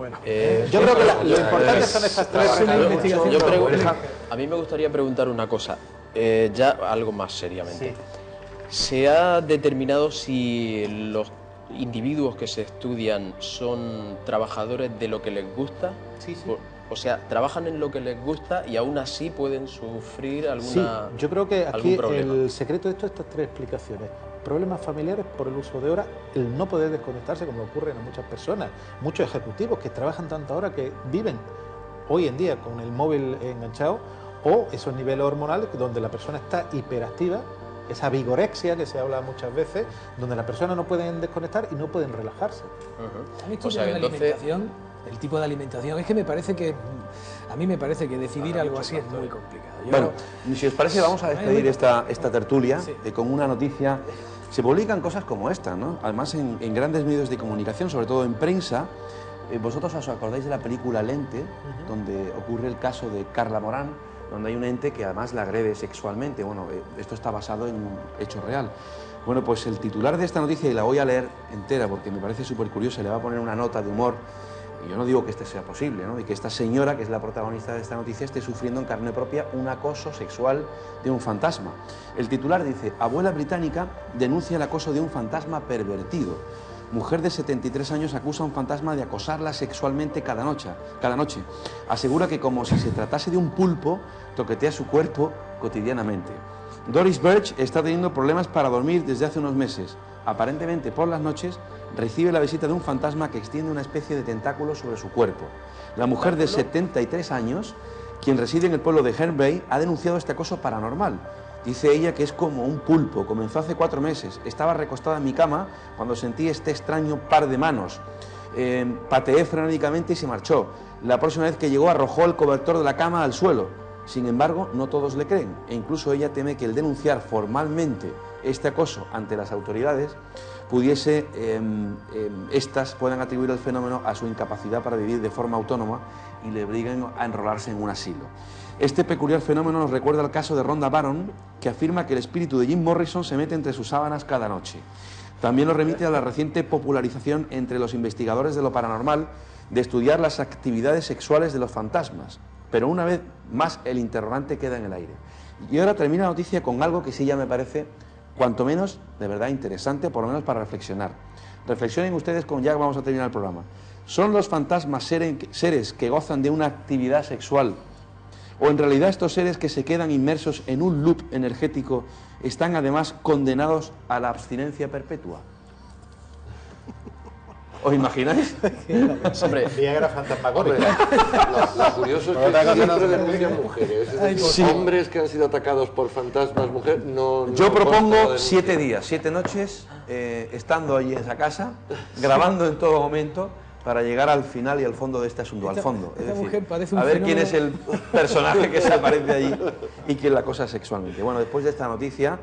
Yo creo que lo importante son estas tres investigaciones. A mí me gustaría preguntar una cosa, ya algo más seriamente. ¿Se ha determinado si los individuos que se estudian son trabajadores de lo que les gusta? Sí. O sea, trabajan en lo que les gusta y aún así pueden sufrir alguna... Sí, yo creo que aquí problema. El secreto de esto es estas tres explicaciones. Problemas familiares por el uso de horas, el no poder desconectarse como ocurre a muchas personas, muchos ejecutivos que trabajan tantas horas que viven hoy en día con el móvil enganchado, o esos niveles hormonales donde la persona está hiperactiva, esa vigorexia que se habla muchas veces, donde las personas no pueden desconectar y no pueden relajarse. O sea, que entonces... El tipo de alimentación, es que a mí me parece que decidir algo así es muy complicado. Bueno, si os parece vamos a despedir esta tertulia con una noticia. Se publican cosas como esta, ¿no? Además en grandes medios de comunicación, sobre todo en prensa. Vosotros os acordáis de la película Lente, donde ocurre el caso de Carla Morán, donde hay un ente que además la agrede sexualmente. Bueno, esto está basado en un hecho real. Bueno, pues el titular de esta noticia, y la voy a leer entera porque me parece súper curiosa, le va a poner una nota de humor. Y yo no digo que este sea posible, ¿no? Y que esta señora, que es la protagonista de esta noticia, esté sufriendo en carne propia un acoso sexual de un fantasma. El titular dice: abuela británica denuncia el acoso de un fantasma pervertido. Mujer de 73 años acusa a un fantasma de acosarla sexualmente cada noche. Asegura que, como si se tratase de un pulpo, toquetea su cuerpo cotidianamente. Doris Birch está teniendo problemas para dormir desde hace unos meses. Aparentemente, por las noches, recibe la visita de un fantasma que extiende una especie de tentáculo sobre su cuerpo. La mujer de 73 años, quien reside en el pueblo de Herne Bay, ha denunciado este acoso paranormal. Dice ella que es como un pulpo. Comenzó hace 4 meses. Estaba recostada en mi cama cuando sentí este extraño par de manos. Pateé frenéticamente y se marchó. La próxima vez que llegó arrojó el cobertor de la cama al suelo. Sin embargo, no todos le creen, e incluso ella teme que el denunciar formalmente este acoso ante las autoridades estas puedan atribuir el fenómeno a su incapacidad para vivir de forma autónoma y le obliguen a enrolarse en un asilo. Este peculiar fenómeno nos recuerda al caso de Rhonda Barron, que afirma que el espíritu de Jim Morrison se mete entre sus sábanas cada noche. También nos remite a la reciente popularización entre los investigadores de lo paranormal de estudiar las actividades sexuales de los fantasmas. Pero una vez más el interrogante queda en el aire. Y ahora termina la noticia con algo que sí ya me parece cuanto menos de verdad interesante, por lo menos para reflexionar. Reflexionen ustedes ya vamos a terminar el programa. ¿Son los fantasmas seres que gozan de una actividad sexual? ¿O en realidad estos seres que se quedan inmersos en un loop energético están además condenados a la abstinencia perpetua? ¿Os imagináis? Hombre, Viagra fantasmagórica. Lo curioso es que siempre denuncian mujeres. Es decir, hombres que han sido atacados por fantasmas, mujeres, no... Yo propongo 7 días, 7 noches, estando allí en esa casa, grabando en todo momento, para llegar al final y al fondo de este asunto, al fondo. Es decir, a ver quién es el personaje que se aparece allí y quién la acosa sexualmente. Bueno, después de esta noticia,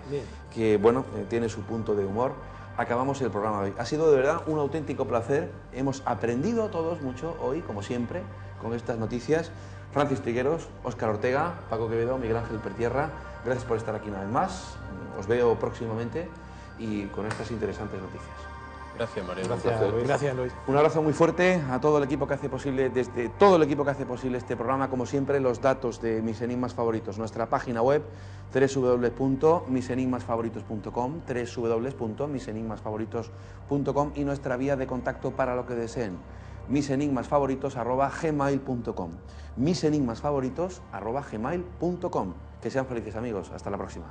que bueno, tiene su punto de humor, acabamos el programa de hoy. Ha sido de verdad un auténtico placer. Hemos aprendido todos mucho hoy, como siempre, con estas noticias. Francis Trigueros, Óscar Ortega, Paco Quevedo, Miguel Ángel Pertierra, gracias por estar aquí una vez más. Os veo próximamente y con estas interesantes noticias. Gracias, Mariano. Gracias, Luis. Gracias, Luis. Un abrazo muy fuerte a todo el equipo que hace posible, desde todo el equipo que hace posible este programa, como siempre, los datos de mis enigmas favoritos, nuestra página web www.misenigmasfavoritos.com, www.misenigmasfavoritos.com y nuestra vía de contacto para lo que deseen, misenigmasfavoritos@gmail.com, misenigmasfavoritos@gmail.com. Que sean felices, amigos, hasta la próxima.